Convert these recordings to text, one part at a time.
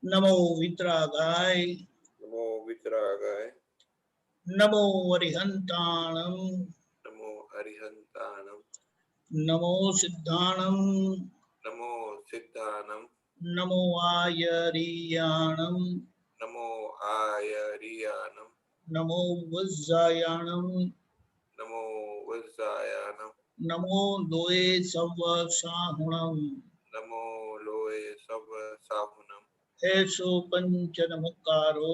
नमो वितरागाय नमो वितरागाय नमो अरिहंताणं नमो अरिहंताणं नमो सिद्धाणं नमो सिद्धानं नमो आयरीयाणं नमो आयरियानं नमो वज्रायाणं नमो वज्रायानं नमो लोये सवसाहुणं नमो लोये सब साहुनं ऐसो पंचनमुक्कारो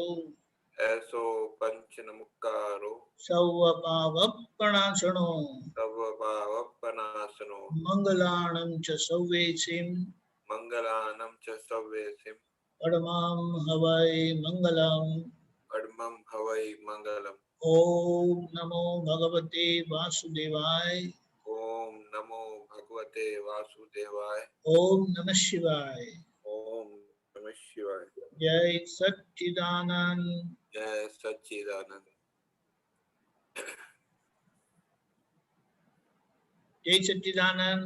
ऐसो पंचनमुक्कारो सवपावपणासनो सर्वभावपनाशनो मंगलाणं च सव्येसिं मंगलानं च सव्येसिं परमां हवै मंगलम् अडमं हवै मंगलम् ओम नमो भगवते वासुदेवाय ओम नमो भगवते वासुदेवाय ओम नमः शिवाय ओम नमः शिवाय जय सच्चिदानंद जय सच्चिदानंद जय सच्चिदानंद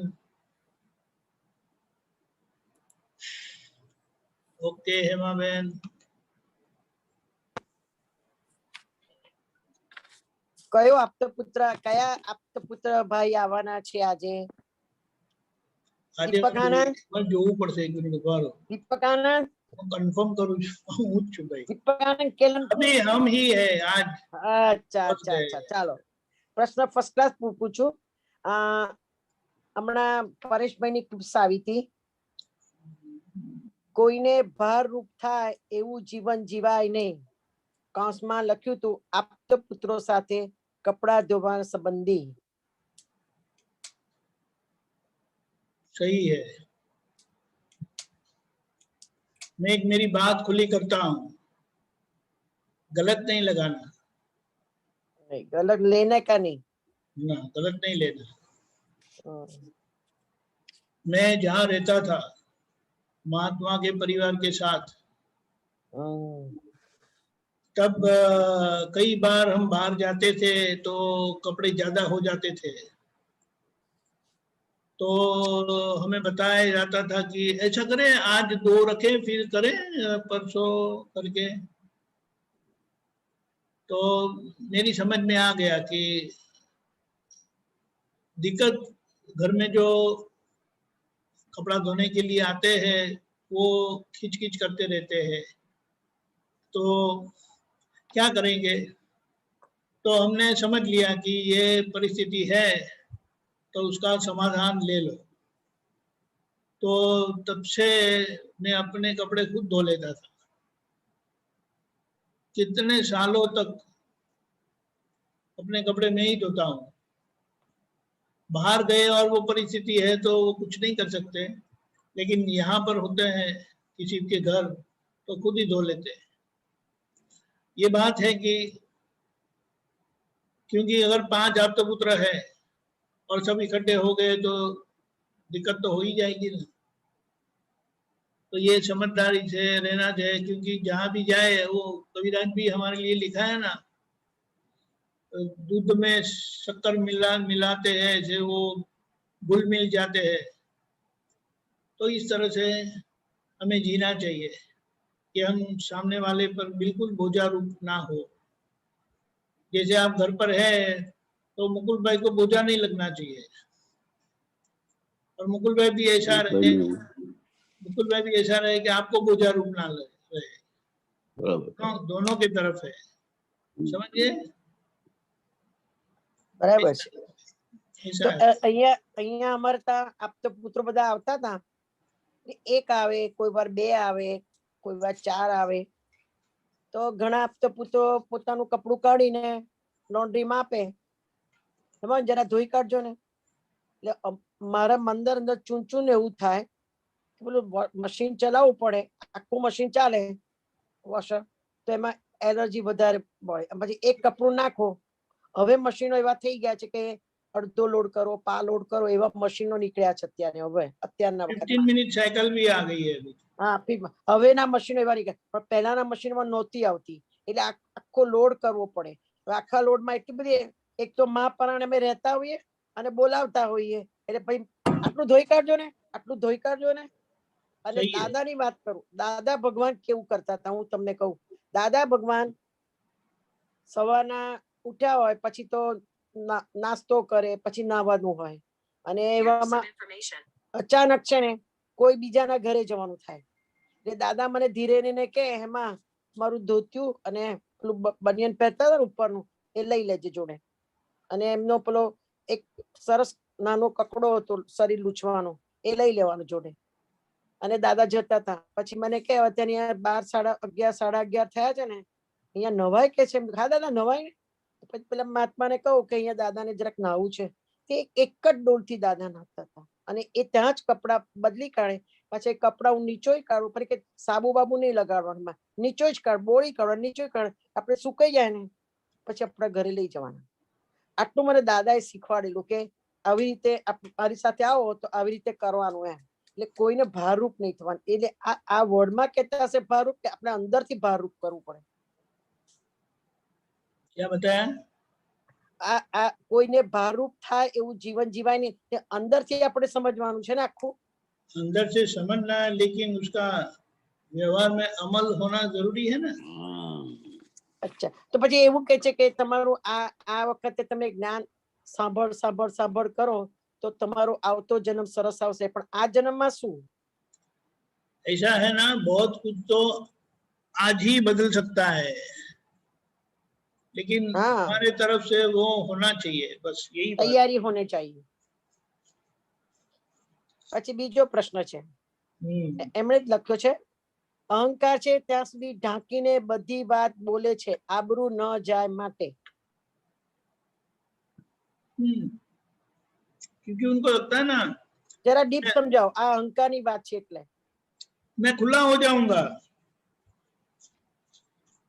ओके हेमा बेन કયો આપતપુત્ર કયા આપતપુત્ર ભાઈ આવવાના છે આજે? આજે દીપક આનંદ મને જોવું પડશે એક મિનિટ ઉભા રહો દીપક આનંદ હું કન્ફર્મ કરું છું હું જ છું ભાઈ દીપક આનંદ કેલન अभी हम ही है आज અચ્છા અચ્છા અચ્છા ચાલો પ્રશ્ન ફર્સ્ટ ક્લાસ પૂછું. હમણાં પરેશભાઈની ક્લિપ્સ આવી હતી. કોઈને ભારરૂપ થાય એવું જીવન જીવાય નહીં. કૌંસમાં લખ્યું હતું આપતપુત્રો સાથે કપડા ધોવા સંબંધી. सही है. मैं एक मेरी बात खुली करता हूँ, गलत नहीं लगाना. नहीं, गलत लेने का नहीं ना गलत नहीं लेना. मैं जहाँ रहता था महात्मा के परिवार के साथ, तब कई बार हम बाहर जाते थे तो कपड़े ज्यादा हो जाते थे, तो हमें बताया जाता था कि ऐसा करें आज 2 रखें फिर करें परसों करके. तो मेरी समझ में आ गया कि दिक्कत घर में जो कपड़ा धोने के लिए आते हैं वो खिच खिच करते रहते हैं, तो क्या करेंगे. तो हमने समझ लिया कि ये परिस्थिति है तो उसका समाधान ले लो. तो तब से मैं अपने कपड़े खुद धो लेता था. कितने सालों तक अपने कपड़े मैं ही धोता हूँ. बाहर गए और वो परिस्थिति है तो वो कुछ नहीं कर सकते, लेकिन यहाँ पर होते हैं किसी के घर तो खुद ही धो लेते हैं. ये बात है कि क्योंकि अगर 5 आपतपुत्र है और सब इकट्ठे हो गए तो दिक्कत तो हो ही जाएगी ना. तो ये समझदारी से रहना चाहिए, क्योंकि जहाँ भी जाए वो कबीराज भी हमारे लिए लिखा है ना, दूध में शक्कर मिलाते हैं ऐसे वो घुल मिल जाते हैं. तो इस तरह से हमें जीना चाहिए कि हम सामने वाले पर बिल्कुल बोझारूप ना हो. जैसे आप घर पर है तो मुकुल भाई को बोझा नहीं लगना चाहिए, और मुकुल भाई भी ऐसा रहे कि आपको बोझारूप ना रहे. दोनों की तरफ है, समझिए. બરાબર છે. તો અહીંયા અમારે તા આપતપુત્રો બધા આવતા હતા. એક આવે, કોઈ વાર 2 આવે, કોઈ વાર 4 આવે. તો ઘણા આપતપુત્રો પોતાનું કપડું કાઢીને લોન્ડ્રીમાં આપે. એમાં જરા ધોઈ કાઢજો ને. એટલે મારા અંદર અંદર ચૂંચું ને એવું થાય. પેલું મશીન ચલાવવું પડે, આખું મશીન ચાલે વોશર, તો એમાં એલર્જી વધારે પડે. પછી એક કપડું નાખો. હવે મશીનો એવા થઈ ગયા છે કે અડધો લોડ કરો, પા લોડ કરો, એવા મશીનો નીકળ્યા છે અત્યારે. હવે અત્યારના 15 મિનિટ સાયકલ भी आ गई है. હા, હવેના મશીનો એવા નીકળ્યા, પણ પહેલાના મશીનમાં નહોતી આવતી. એટલે આખો લોડ કરવો પડે. આખા લોડમાં એટલી બધી, એક તો મહાપરાણે અમે રહેતા હોઈએ અને બોલાવતા હોઈએ, એટલે ભાઈ આટલું ધોઈ કાઢજો ને, આટલું ધોઈ કાઢજો ને. અને દાદાની વાત કરું, દાદા ભગવાન કેવું કરતા હતા હું તમને કહું. દાદા ભગવાન સવારના ઉઠ્યા હોય પછી તો નાસ્તો કરે, પછી નાહવાનું હોય, અને એવામાં અચાનક છે ને કોઈ બીજાના ઘરે જવાનું થાય. એટલે દાદા મને ધીરે ને કે એમાં મારું ધોત્યું અને પેલું બનિયન પહેરતા હતા ઉપરનું એ લઈ લેજે જોડે. અને એમનો પેલો એક સરસ નાનો કકડો હતો શરીર લૂછવાનો એ લઈ લેવાનો જોડે. અને દાદા જતા હતા. પછી મને કે અત્યારે 12, 11, 11:30 થયા છે ને, અહીંયા નવાય કે છે? હા દાદા નવાય ને. પછી પેલા મહાત્માને કહું કે અહીંયા દાદાને જરાક નાવું છે. તે એક જ ડોલથી દાદા નાહતા હતા અને એ ત્યાં જ કપડા બદલી કાઢે. પછી કપડા હું નીચોય કાઢું, ફરી કે સાબુ બાબુ નહીં લગાડવાનું, નીચો જ કાઢ, બોળી કાઢવા, નીચો કાઢ, આપણે સુકાઈ જાય ને પછી આપણા ઘરે લઈ જવાના. આટલું મને દાદાએ શીખવાડેલું કે આવી રીતે મારી સાથે આવો તો આવી રીતે કરવાનું એમ. એટલે કોઈને ભારરૂપ નહીં થવાનું. એટલે આ વર્ડમાં કહેતા હશે ભારરૂપ, કે આપણે અંદરથી ભારરૂપ કરવું પડે. ક્યાં બતાયા? આ કોઈને ભારરૂપ થાય એવું જીવન જીવાય નહીં, તે અંદરથી આપણે સમજવાનું છે ને આખું. अंदर से समझना है, लेकिन उसका व्यवहार में अमल होना जरूरी है ना. અચ્છા, તો પછી એવું કે છે કે તમારું આ વખતે તમે જ્ઞાન સાંભળ કરો તો તમારો આવતો જન્મ સરસ આવશે, પણ આ જન્મમાં શું? ऐसा है ना, बहुत कुछ तो आज ही बदल सकता है, लेकिन हमारे तरफ से वो होना चाहिए, बस यही तैयारी होनी चाहिए. પછી બીજો પ્રશ્ન છે, એમણે જ લખ્યો છે, અહંકાર છે ત્યાં સુધી ઢાંકીને બધી વાત બોલે છે, આબરૂ ન જાય માટે. क्योंकि उनको लगता है ना, जरा डीप समझाओ, आ अहंकार ની વાત છે એટલે. मैं खुला हो जाऊंगा.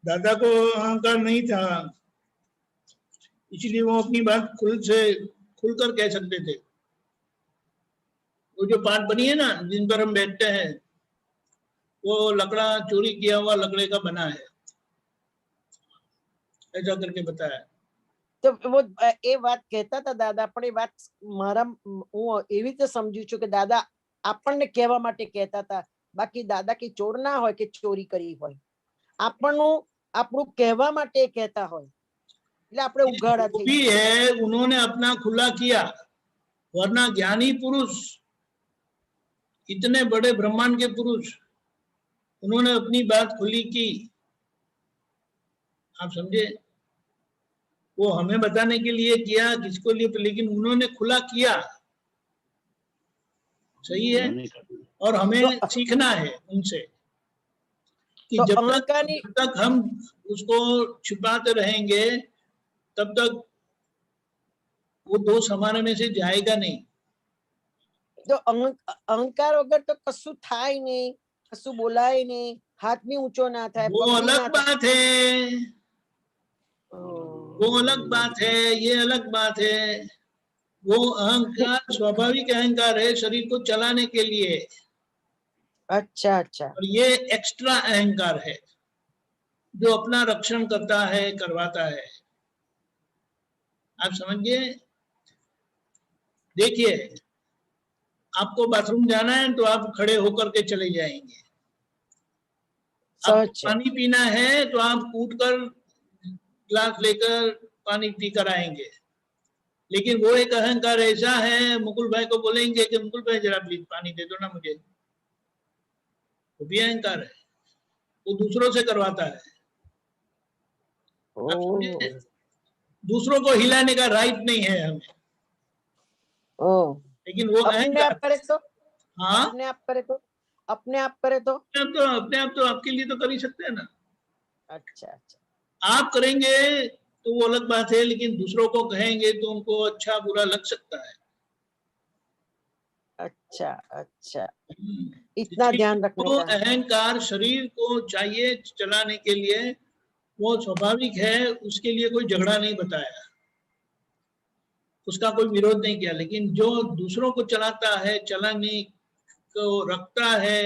दादा को अहंकार नहीं था, इसलिए वो अपनी बात खुलकर कह सकते थे. वो जो पाठ बनी है ना जिन पर हम बैठते हैं, वो लकड़ा चोरी किया हुआ लकड़े का बना है, ऐसा करके बताया. તો वो એ વાત કહેતા હતા દાદા, પણ એ વાત મારા હું એવી રીતે સમજુ છું કે દાદા આપણને કહેવા માટે કહેતા હતા, બાકી દાદા કે ચોર ના હોય કે ચોરી કરી હોય, આપણું કહેવા માટે કહેતા હોય. એટલે આપણે ઉઘાડા भी है, उन्होंने अपना खुला किया, वरना ज्ञानी पुरुष, इतने बड़े ब्रह्मांड के पुरुष, उन्होंने अपनी बात खुली की. आप समझे? वो हमें बताने के लिए किया, किसको लिए, लेकिन उन्होंने खुला किया. सही है. और हमें सीखना है उनसे कि जब तक हम उसको छुपाते रहेंगे तब तक वो दोष हमारे में से जाएगा नहीं. तो अहंकार वगैर तो कશું થાય નહીં, કશું બોલાય નહીં, હાથ બી ઊંચો ના થાય. वो अलग बात है, वो अलग बात है, ये अलग बात है. वो अहंकार स्वाभाविक अहंकार है शरीर को चलाने के लिए. अच्छा अच्छा. और ये एक्स्ट्रा अहंकार है जो अपना रक्षण करता है, करवाता है. आप समझिए. देखिए, आपको बाथरूम जाना है तो आप खड़े होकर के चले जाएंगे. आपको पानी पीना है तो आप कूदकर ग्लास लेकर पानी पीकर आएंगे. लेकिन वो एक अहंकार ऐसा है, मुकुल भाई को बोलेंगे कि मुकुल भाई जरा प्लीज पानी दे दो ना मुझे, वो भी अहंकार है, वो दूसरों से करवाता है. दूसरों को हिलाने का राइट नहीं है हमें. लेकिन वो अपने आप करे तो, हाँ, अपने आप करे तो, अपने आप करे तो अपने आप तो आपके लिए तो कर ही सकते हैं ना. अच्छा अच्छा. आप करेंगे तो वो अलग बात है, लेकिन दूसरों को कहेंगे तो उनको अच्छा बुरा लग सकता है. अच्छा अच्छा. इतना ध्यान रखने तो का. अहंकार शरीर को चाहिए चलाने के लिए, वो स्वाभाविक है, उसके लिए कोई झगड़ा नहीं बताया, उसका कोई विरोध नहीं किया. लेकिन जो दूसरों को चलाता है, चलाने को रखता है,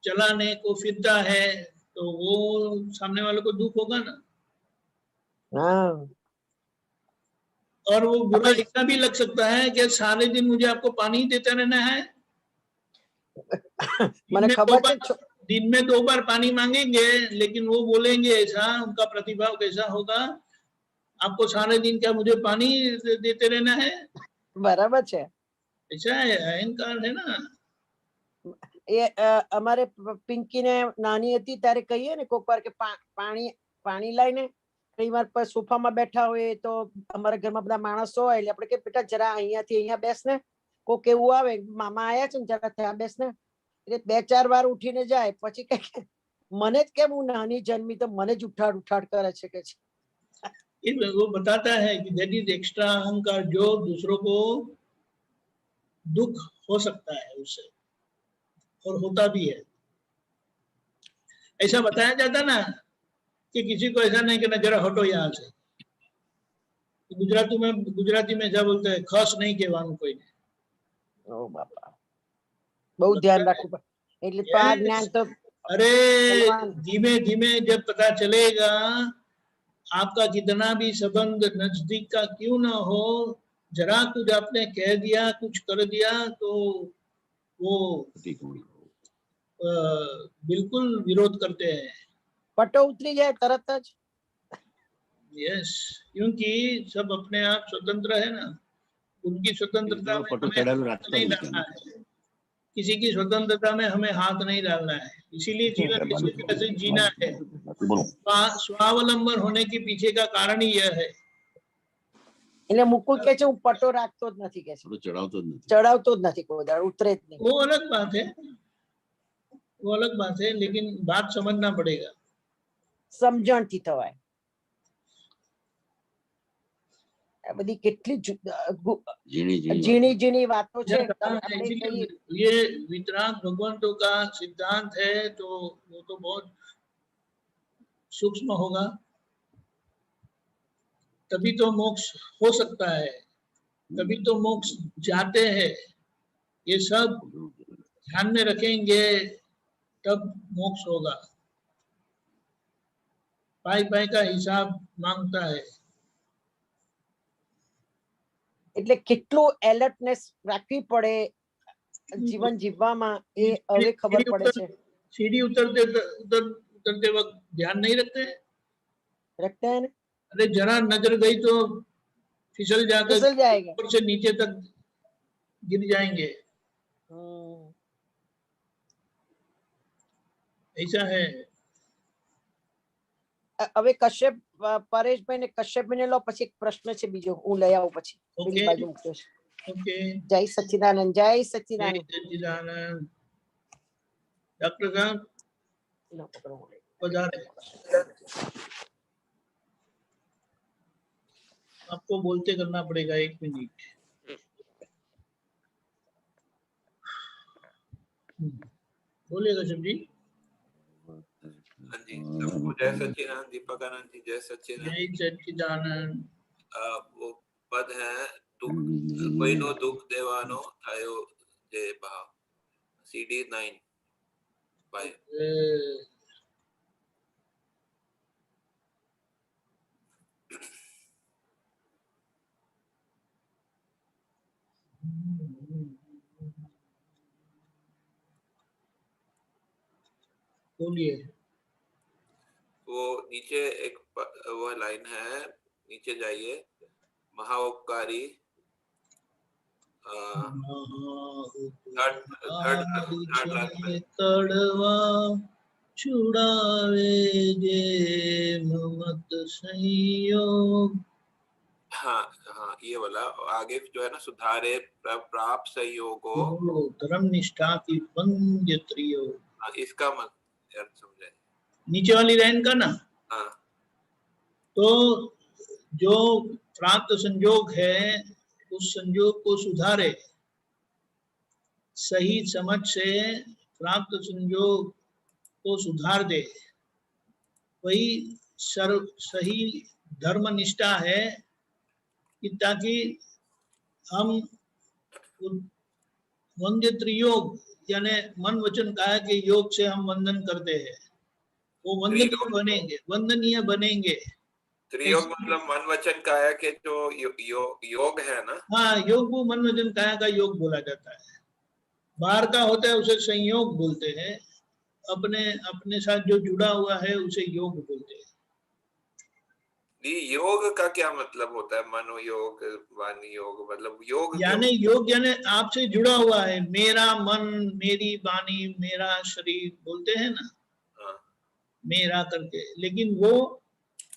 चलाने को फिरता है, तो वो सामने वाले को दुख होगा ना. और वो बुरा इतना भी लग सकता है कि सारे दिन मुझे आपको पानी देते रहना है. મને ખબર છે दिन में 2 बार पानी मांगेंगे, लेकिन वो बोलेंगे ऐसा, उनका प्रतिभाव कैसा होगा, आपको सारे दिन क्या मुझे पानी देते रहना है? बराबर છે. ऐसा है, अहंकार है ना. એ અમારે પિંકી ને નાની હતી ત્યારે કહીએ ને કોક વાર કે પાણી લાઈને કઈ વાર સોફામાં બેઠા હોય તો અમારા ઘરમાં બધા માણસો હોય એટલે આપણે કે બેટા જરા અહીંયાથી અહીંયા બેસ ને, કોક એવું આવે મામા આયા છે ને જરા ત્યાં બેસ ને, એટલે 2-4 વાર ઉઠીને જાય પછી કે મને જ કેમ હું નાની જન્મી તો મને જ ઉઠાડ કરે છે કે वो बताता है कि दैट इज एक्स्ट्रा अहंकार, जो दूसरों को दुख हो सकता है उससे, और होता भी है. ऐसा बताया जाता ना कि किसी को ऐसा नहीं कहना जरा हटो यहाँ से. गुजराती में क्या बोलते हैं, खस नहीं कहવાનું कोई ने. ओ बापा, बहुत ध्यान रखो. એટલે તો આ જ્ઞાન તો अरे धीमे धीमे जब पता चलेगा, आपका कितना भी संबंध नजदीक का क्यों ना हो, जरा कुछ आपने कह दिया, कुछ कर दिया तो वो बिल्कुल विरोध करते हैं. पटो उतरी जाए तरत ज. यस, क्योंकि सब अपने आप स्वतंत्र है ना, उनकी स्वतंत्रता में हमें नहीं डालना है, किसी की स्वतंत्रता में हमें हाथ नहीं डालना है. इसीलिए जीवन किसी तरह से जीना है. स्वावलंबन होने के पीछे का कारण ही यह है. એટલે મુકુલ કે છે હું પટો રાખતો જ નથી કે છે, ચડાવતો જ નથી કોઈ દાડો, ઉતરે જ નહીં. वो अलग बात है, वो अलग बात है, लेकिन बात समझना पड़ेगा. સમજણથી થવાય. આ બધી કેટલી ઝીણી વાતો છે. ये वितराग भगवंतों का सिद्धांत है, तो वो तो बहुत सूक्ष्म होगा, तभी तो मोक्ष हो सकता है, तभी तो मोक्ष जाते हैं. ये सब ध्यान में रखेंगे तब मोक्ष होगा. पाई का हिसाब मांगता है. એટલે કેટલું એલર્ટનેસ રાખવી પડે જીવન જીવવામાં, એ હવે ખબર પડે છે. सीढ़ी उतरते वक्त ध्यान नहीं रखते हैं. ને अरे जरा नजर गई तो फिसल जाएगा, ऊपर से नीचे तक गिर जाएंगे. ऐसा है. હવે કશ્યપ પરેશભાઈ ને કશ્યપભાઈ ને લો, પછી એક પ્રશ્ન છે બીજો હું લઈ આવું પછી. ओके, जय सच्चिदानंद, जय सच्चिदानंद. डॉक्टर साहब आपको बोलते करना पड़ेगा, 1 मिनट. बोलिएगा सब जी. जय सच्चिदानंद. दीपकानंद जी जय सच्चिदानंद. जय सच्चिदानंद. वो पद है, कोईनो दुख देवानो थायो जे भाव. CD 9 by बोलिए. वो नीचे एक वो लाइन है, नीचे जाइए. महाउपकारी तड़वा छुड़ावे जे ममत संयोग. हाँ, ये वाला आगे जो है ना, सुधारे प्राप्त संयोगो धर्म निष्ठा की वंद्य त्रियो. इसका अर्थ समझे नीचे वाली लाइन का ना. हाँ, तो जो प्राप्त संयोग है उस संयोग को सुधारे, सही समझ से प्राप्त संयोग को सुधार दे, वही सही धर्म निष्ठा है, कि ताकि हम वंद्य त्रियोग यानी मन वचन काया के योग से हम वंदन करते हैं, वो वंदनीय बनेंगे. त्रियोग मतलब मन वचन काया के जो योग है ना. हाँ, योग वो मन वचन काया का योग बोला जाता है. बाहर का होता है उसे संयोग बोलते हैं, अपने अपने साथ जो जुड़ा हुआ है उसे योग बोलते हैं। योग का क्या मतलब होता है? मनोयोग, वाणी योग, मतलब योग यानी योग यानी आपसे जुड़ा हुआ है, मेरा मन, मेरी वाणी, मेरा शरीर बोलते हैं ना, हाँ। मेरा करके, लेकिन वो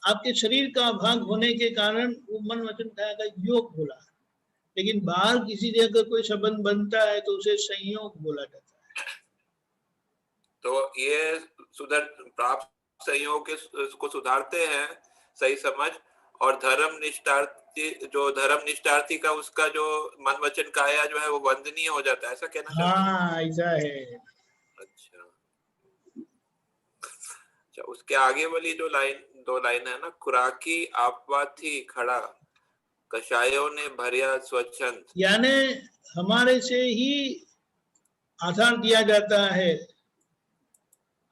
आपके शरीर का भाग होने के कारण वो मन वचन काया का योग बोला, लेकिन बाहर किसी से अगर कोई संबंध बनता है तो उसे संयोग बोला जाता है। तो ये प्राप्त संयोग को सुधारते हैं, सही समझ। और धर्म निष्ठार्थी, जो धर्म निष्ठार्थी का उसका जो मन वचन काया जो है वो वंदनीय हो जाता है, ऐसा कहना चाहते हैं? हाँ ऐसा है। अच्छा, उसके आगे वाली जो दो लाइन है ना, खुराकी आपवा थी खड़ा, कषायों ने भरिया स्वच्छंद, यानी हमारे से ही आधार दिया जाता है,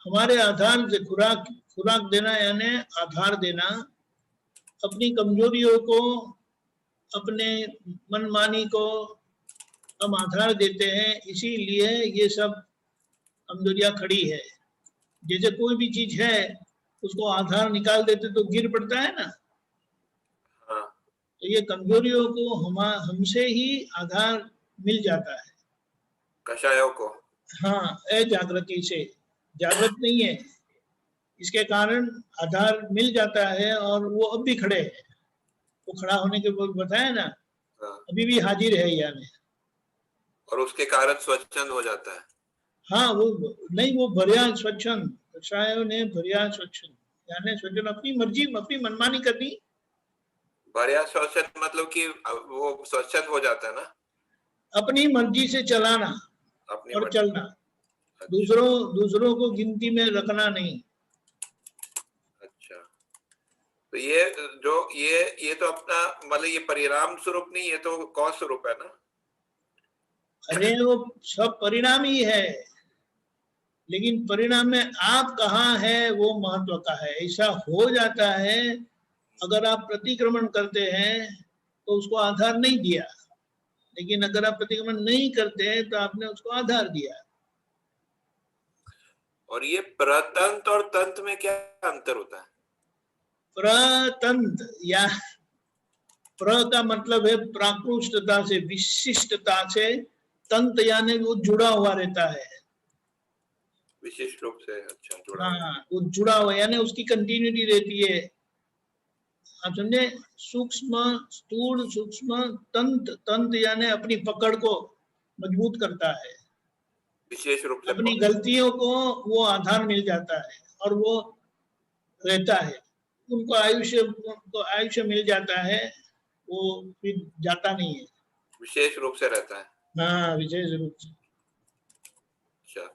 हमारे आधार से खुराक देना यानी आधार देना, अपनी कमजोरियों को, अपने मनमानी को हम आधार देते हैं, इसीलिए ये सब कमजोरियां खड़ी है। जैसे कोई भी चीज है उसको आधार निकाल देते तो गिर पड़ता है ना। हाँ। तो ये कमजोरियों को हमसे ही आधार मिल जाता है, कषायों को। हाँ, अजागृति से, जागृत नहीं है, इसके कारण आधार मिल जाता है और वो अब भी खड़े हैं। वो खड़ा होने के बाद बताया ना, हाँ। अभी भी हाजिर है यानी, और उसके कारण स्वच्छंद हो जाता है। हाँ वो नहीं, वो भरिया स्वच्छंद, कषायों ने भरिया स्वच्छंद, यानी स्वच्छंद अपनी मर्जी, अपनी मनमानी करनी। भरिया स्वच्छंद मतलब कि वो स्वच्छंद हो जाता है ना, अपनी मर्जी से चलाना अपनी और मर्जी। चलना, अच्छा। दूसरों को गिनती में रखना नहीं। अच्छा, तो ये तो अपना मतलब ये परिणाम स्वरूप नहीं, ये तो कौन स्वरूप है ना। अरे वो सब परिणाम ही है, लेकिन परिणाम में आप कहाँ है वो महत्व का है। ऐसा हो जाता है अगर आप प्रतिक्रमण करते हैं तो उसको आधार नहीं दिया, लेकिन अगर आप प्रतिक्रमण नहीं करते हैं तो आपने उसको आधार दिया। और ये प्रतंत्र और तंत्र में क्या अंतर होता है? प्रतंत्र या प्र का मतलब है प्राकृष्टता से, विशिष्टता से, तंत्र यानी वो जुड़ा हुआ रहता है, विशेष रूप से। अच्छा, जुड़ा। हाँ वो जुड़ा हुआ यानी उसकी कंटिन्यूटी रहती है। आप समझे, सूक्ष्म स्थूल सूक्ष्म, तंत्र यानी अपनी पकड़ को मजबूत करता है, विशेष रूप से अपनी गलतियों को वो आधार मिल जाता है और वो रहता है, उनको आयुष्य मिल जाता है, वो फिर जाता नहीं है, विशेष रूप से रहता है। हाँ विशेष रूप से। अच्छा,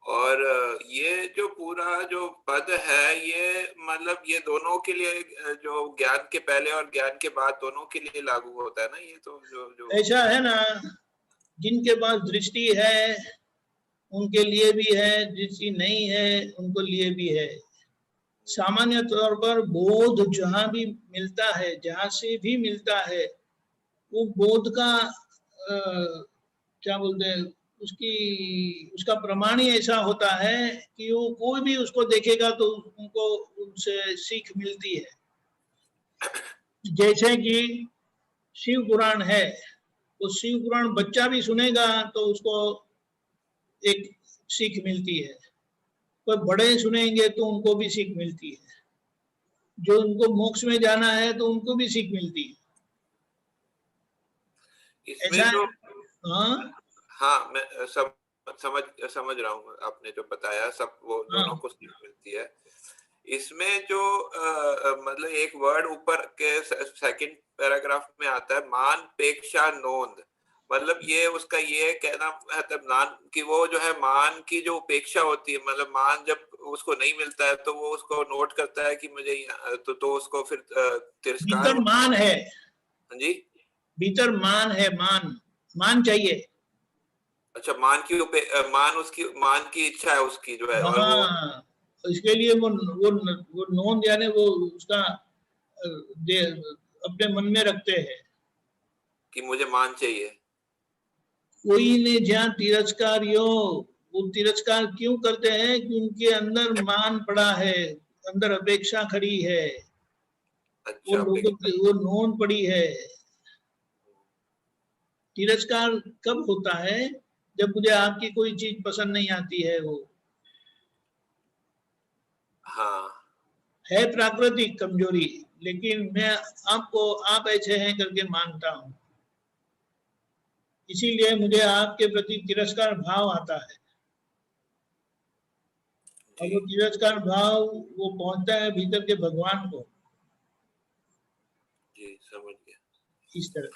और ये जो पूरा जो पद है ये मतलब ये दोनों के लिए, जो ज्ञान के पहले और ज्ञान के बाद दोनों के लिए लागू होता है ना, ये तो जो ऐसा है ना, जिनके पास दृष्टि है उनके लिए भी है, दृष्टि नहीं है उनको लिए भी है। सामान्य तौर पर बोध जहां भी मिलता है, जहां से भी मिलता है, वो बोध का क्या बोलते हैं, उसका प्रमाण ही ऐसा होता है कि वो कोई भी उसको देखेगा तो उनको उनसे सीख मिलती है। जैसे कि शिव पुराण है, तो शिव पुराण बच्चा भी सुनेगा तो उसको एक सीख मिलती है, कोई बड़े सुनेंगे तो उनको भी सीख मिलती है, जो उनको मोक्ष में जाना है तो उनको भी सीख मिलती है। इसमें ऐसा जो हाँ मैं समझ रहा हूँ, आपने जो बताया सब वो दोनों को सीख मिलती है। इसमें जो मतलब एक वर्ड ऊपर के सेकंड पैराग्राफ में आता है, मान पेक्षा नोंद, मतलब ये उसका ये कहना मतलब मान कि वो जो है मान की जो उपेक्षा होती है, मतलब मान जब उसको नहीं मिलता है तो वो उसको नोट करता है कि मुझे तो उसको फिर तिरस्कार। भीतर मान है। हाँ जी, भीतर मान है, मान चाहिए। अच्छा, मान उसकी मान की इच्छा है उसकी जो है, और वो हाँ, इसके लिए वो नोंद यानी वो उसका अपने मन में रखते हैं कि मुझे मान चाहिए। कोई ने जहाँ तिरस्कारियो, वो तिरस्कार क्यों करते हैं कि उनके अंदर मान पड़ा है, अंदर अपेक्षा खड़ी है, वो लोगों की वो नोन पड़ी है। तिरस्कार कब होता है? जब मुझे आपकी कोई चीज पसंद नहीं आती है। वो हाँ है प्राकृतिक कमजोरी, लेकिन मैं आपको आप ऐसे हैं करके मानता हूँ, इसीलिए मुझे आपके प्रति तिरस्कार भाव आता है। और वो तिरस्कार भाव वो पहुंचता है भीतर के भगवान को। जी समझ गया। इस तरह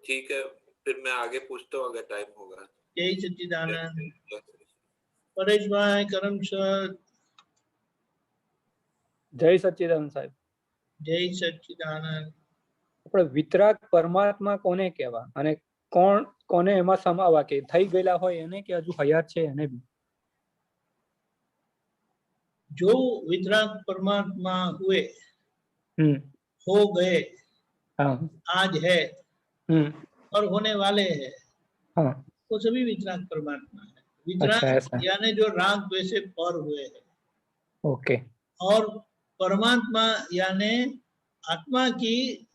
ठीक है, फिर मैं आगे पूछता हूँ अगर टाइम होगा। जय सच्चिदानंद। परेश भाई, करम सर। जय सच्चिदानंद साहेब। जय सच्चिदानंद। આપણે વિતરાગ પરમાત્મા કોને કહેવા અને કોને એમાં સમાવા, કે થઈ ગયેલા હોય એને કે હજુ હયાત છે એને બી? जो वितराग परमात्मा हुए, हो गए, आज है और होने वाले हैं, वो सभी वितराग परमात्मा है। वितराग यानी जो राग द्वेष से पर हुए हैं। ओके। और परमात्मा यानी आत्मा की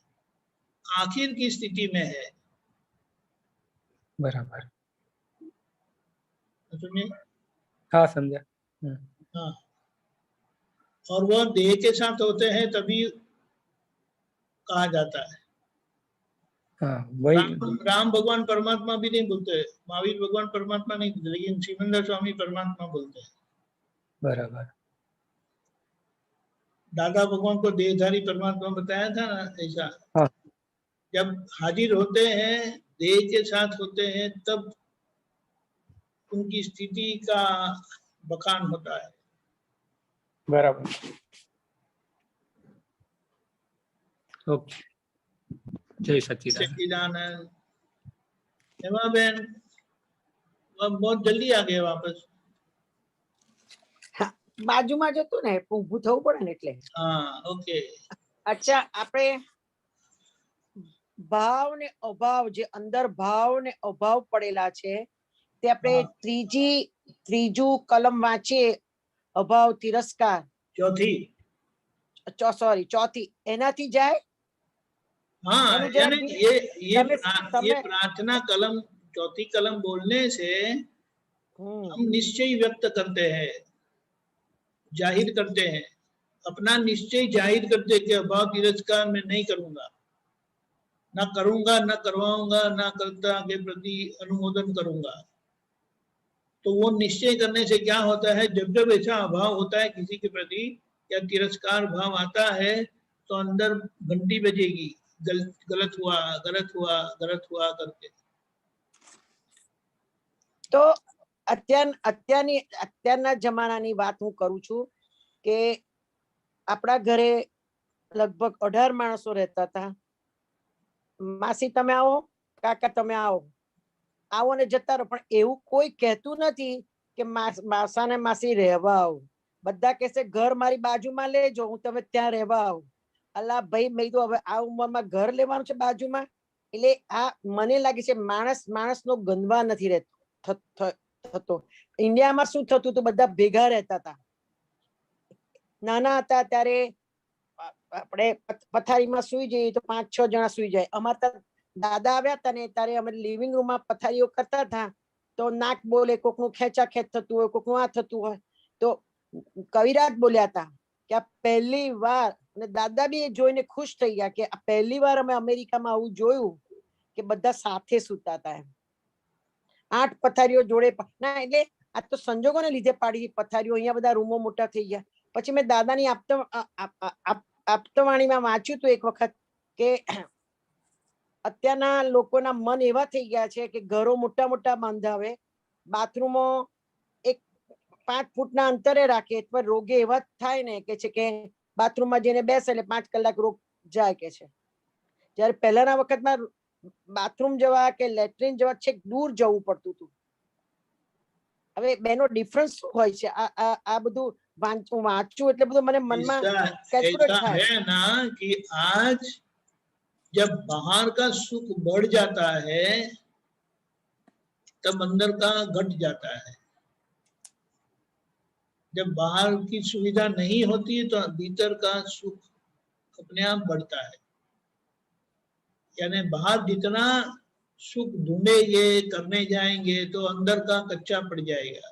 आखिर की स्थिति में है। बराबर। समझे? हाँ समझा। हाँ, और वह देह के साथ होते हैं तभी कहा जाता है। हाँ, वही राम भगवान परमात्मा भी नहीं बोलते, महावीर भगवान परमात्मा नहीं बोलते, लेकिन सिमंदर स्वामी परमात्मा बोलते हैं। बराबर। दादा भगवान को देहधारी परमात्मा बताया था ना, ऐसा। हाँ। जब हाजिर होते हैं, देह के साथ होते हैं, तब उनकी स्थिति का बखान होता है। बराबर। ओके, जय सच्चिदानंद। हेमा बहन बहुत जल्दी आ गए वापस। બાજુમાં જતું ને ઊભું થવું પડે ને એટલે. હા, ઓકે. અચ્છા, આપણે ભાવ ને અભાવ, જે અંદર ભાવ ને અભાવ પડેલા છે તે આપણે ત્રીજું કલમ વાંચીએ, અભાવ તિરસ્કાર. ચોથી એનાથી જાય. हाँ, यानी ये प्रार्थना कलम, चौथी कलम बोलने से हम निश्चय व्यक्त करते हैं, जाहिर करते हैं, अपना निश्चय जाहिर करते कि अभाव तिरस्कार मैं नहीं करूंगा, ना करूंगा, ना करवाऊंगा, ना कर्ता के प्रति अनुमोदन करूंगा। तो वो निश्चय करने से क्या होता है, जब जब ऐसा अभाव होता है किसी के प्रति या तिरस्कार भाव आता है, तो अंदर घंटी बजेगी, गलत हुआ, गलत हुआ, गलत हुआ करके। तो અત્યારના જમાનાની વાત હું કરું છું કે આપણા ઘરે લગભગ 18 માણસો રહેતા હતા. માસી તમે આવો, કાકા તમે આવો, આવો ને જતા રહો, પણ એવું કોઈ કહેતું નથી કે માસા ને માસી રહેવા આવો. બધા કહેશે ઘર મારી બાજુમાં લેજો, હું તમે ત્યાં રહેવા આવું. અલા ભાઈ, મેં તો હવે આ ઉંમરમાં ઘર લેવાનું છે બાજુમાં? એટલે આ મને લાગે છે માણસનો ગંદવા નથી થતો. ઇન્ડિયામાં શું થતું હતું, બધા ભેગા રહેતા હતા. નાના હતા ત્યારે આપણે પથારીમાં સુઈ જઈએ તો 5-6 જણા સુઈ જાય. અમારા દાદા આવ્યા હતા ને ત્યારે અમે લિવિંગ રૂમમાં પથારીઓ કરતા હતા, તો નાક બોલે, કોકનું ખેંચા ખેંચ થતું હોય, કોકનું આ થતું હોય. તો કવિરાજ બોલ્યા હતા કે આ પહેલી વાર, અને દાદા બી જોઈને ખુશ થઈ ગયા કે આ પહેલી વાર અમે અમેરિકામાં આવું જોયું કે બધા સાથે સૂતા હતા. 8 પથારીઓ જોડે ના, એટલે આ તો સંજોગોને લીધે પાડી પથારીઓ. અહીંયા બધા રૂમો મોટા થઈ ગયા. પછી મેં દાદાની આપતવાણીમાં વાંચ્યું હતું એક વખત કે અત્યારના લોકોના મન એવા થઈ ગયા છે કે ઘરો મોટા મોટા બાંધાવે, બાથરૂમો 5 ફૂટના અંતરે રાખે, પણ રોગે એવા થાય ને કે છે કે બાથરૂમમાં જઈને બેસે એટલે 5 કલાક રોગ જાય કે છે. જ્યારે પહેલાના વખતમાં બાથરૂમ જવા કે લેટ્રિન જવા છેક દૂર જવું પડતું હતું. હવે બેનો ડિફરન્સ શું હોય છે? આ બધું વાંચું એટલે બધું મને મનમાં કેલ્ક્યુલેટ થાય है ना कि आज जब बाहर का सुख बढ़ जाता है तब अंदर का घट जाता है। जब बाहर की सुविधा नहीं होती है तो भीतर का सुख अपने आप बढ़ता है। यानी बाहर जितना सुख ढूंढेंगे, करने जाएंगे तो अंदर का कच्चा पड़ जाएगा।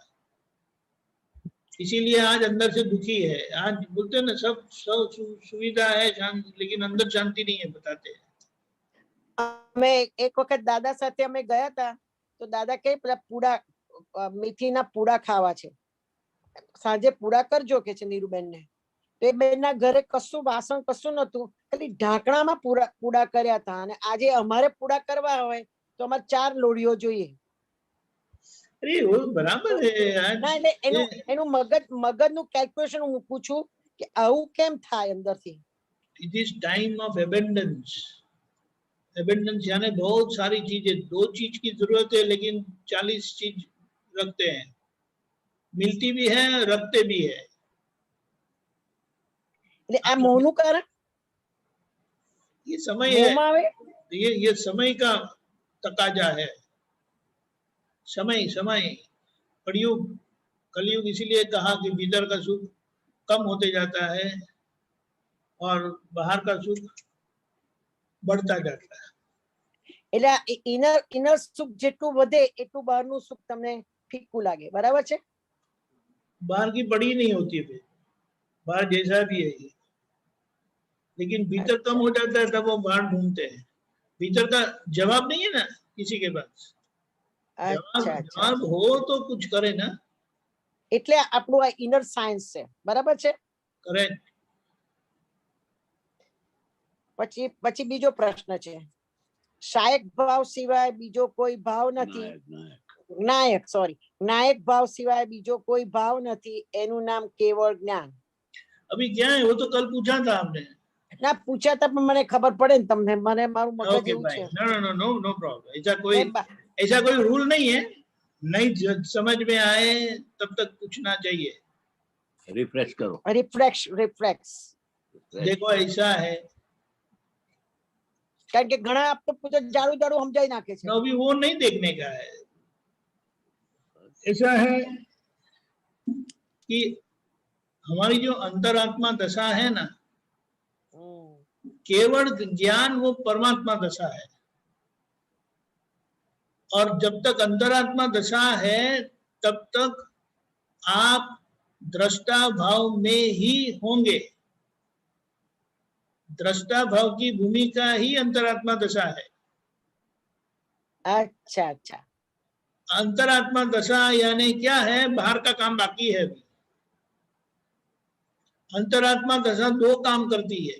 इसीलिए आज अंदर से दुखी है। आज बोलते हैं ना सब सुविधा है, शांति, लेकिन अंदर शांति नहीं है, बताते हैं। मैं एक वक्त दादा साथे અમે ગયા હતા તો દાદા કહે પેલા પૂડા મીઠીના પૂડા ખાવા છે, સાંજે પૂડા કરજો કે છે નીરુબેન ને. તો એ બેનના ઘરે કશું વાસણ કશું નતું, ખાલી ઢાંકણામાં પૂડા કર્યા હતા. અને આજે અમારે પૂડા કરવા હોય તો અમારે 4 લોડીઓ જોઈએ. અરે वो बराबर है। ના એટલે એનું મગજનું કેલ્ક્યુલેશન હું પૂછું કે આવું કેમ થાય અંદરથી. It is time of abundance. Abundance यानी बहुत सारी चीजें, 2 चीज की जरूरत है लेकिन 40 चीज रखते हैं, मिलती भी है रखते भी है। આ મોહનું કારણ ये समय है, ये समय का तकाजा है। समय समय कलयुग कलयुग इसीलिए कहा कि भीतर का सुख कम होते जाता है और बाहर का सुख बढ़ता जाता है। એટલે ઇનર સુખ જેટલું વધે એટલું બહારનું સુખ તમને ફીકું લાગે, બરાબર છે? बाहर की बड़ी नहीं होती है, बाहर जैसा भी है, लेकिन भीतर कम हो जाता है तब वो बाहर ढूंढते हैं। भीतर का जवाब नहीं है ना किसी के पास। जवाब हो तो कुछ करे ना, એટલે આપણું આ ઇનર સાયન્સ છે, બરાબર છે? करेक्ट। પછી બીજો પ્રશ્ન છે, શાયક ભાવ સિવાય બીજો કોઈ ભાવ નથી. નાયક ભાવ સિવાય બીજો કોઈ ભાવ નથી, એનું નામ કેવળ જ્ઞાન. अभी क्या है वो तो कल पूछा था आपने ના પૂછ્યા તા પણ મને ખબર પડે ને તમને, મને મારું મગજ એવું છે. No problem. ऐसा कोई रूल नहीं है, नहीं समझ में आए तब तक पूछना चाहिए। रिफ्रेश करो, रिफ्रेश देखो ऐसा है, કારણ કે ઘણા આપ તો પૂછે જાડું જાડું સમજાઈ નાખે છે. अभी वो नहीं देखने का है। ऐसा है कि हमारी जो अंतरात्मा दशा है ना, केवल ज्ञान वो परमात्मा दशा है। और जब तक अंतरात्मा दशा है तब तक आप दृष्टा भाव में ही होंगे। दृष्टा भाव की भूमिका ही अंतरात्मा दशा है। अच्छा अच्छा, अंतरात्मा दशा यानी क्या है, बाहर का काम बाकी है। अंतरात्मा दशा 2 काम करती है।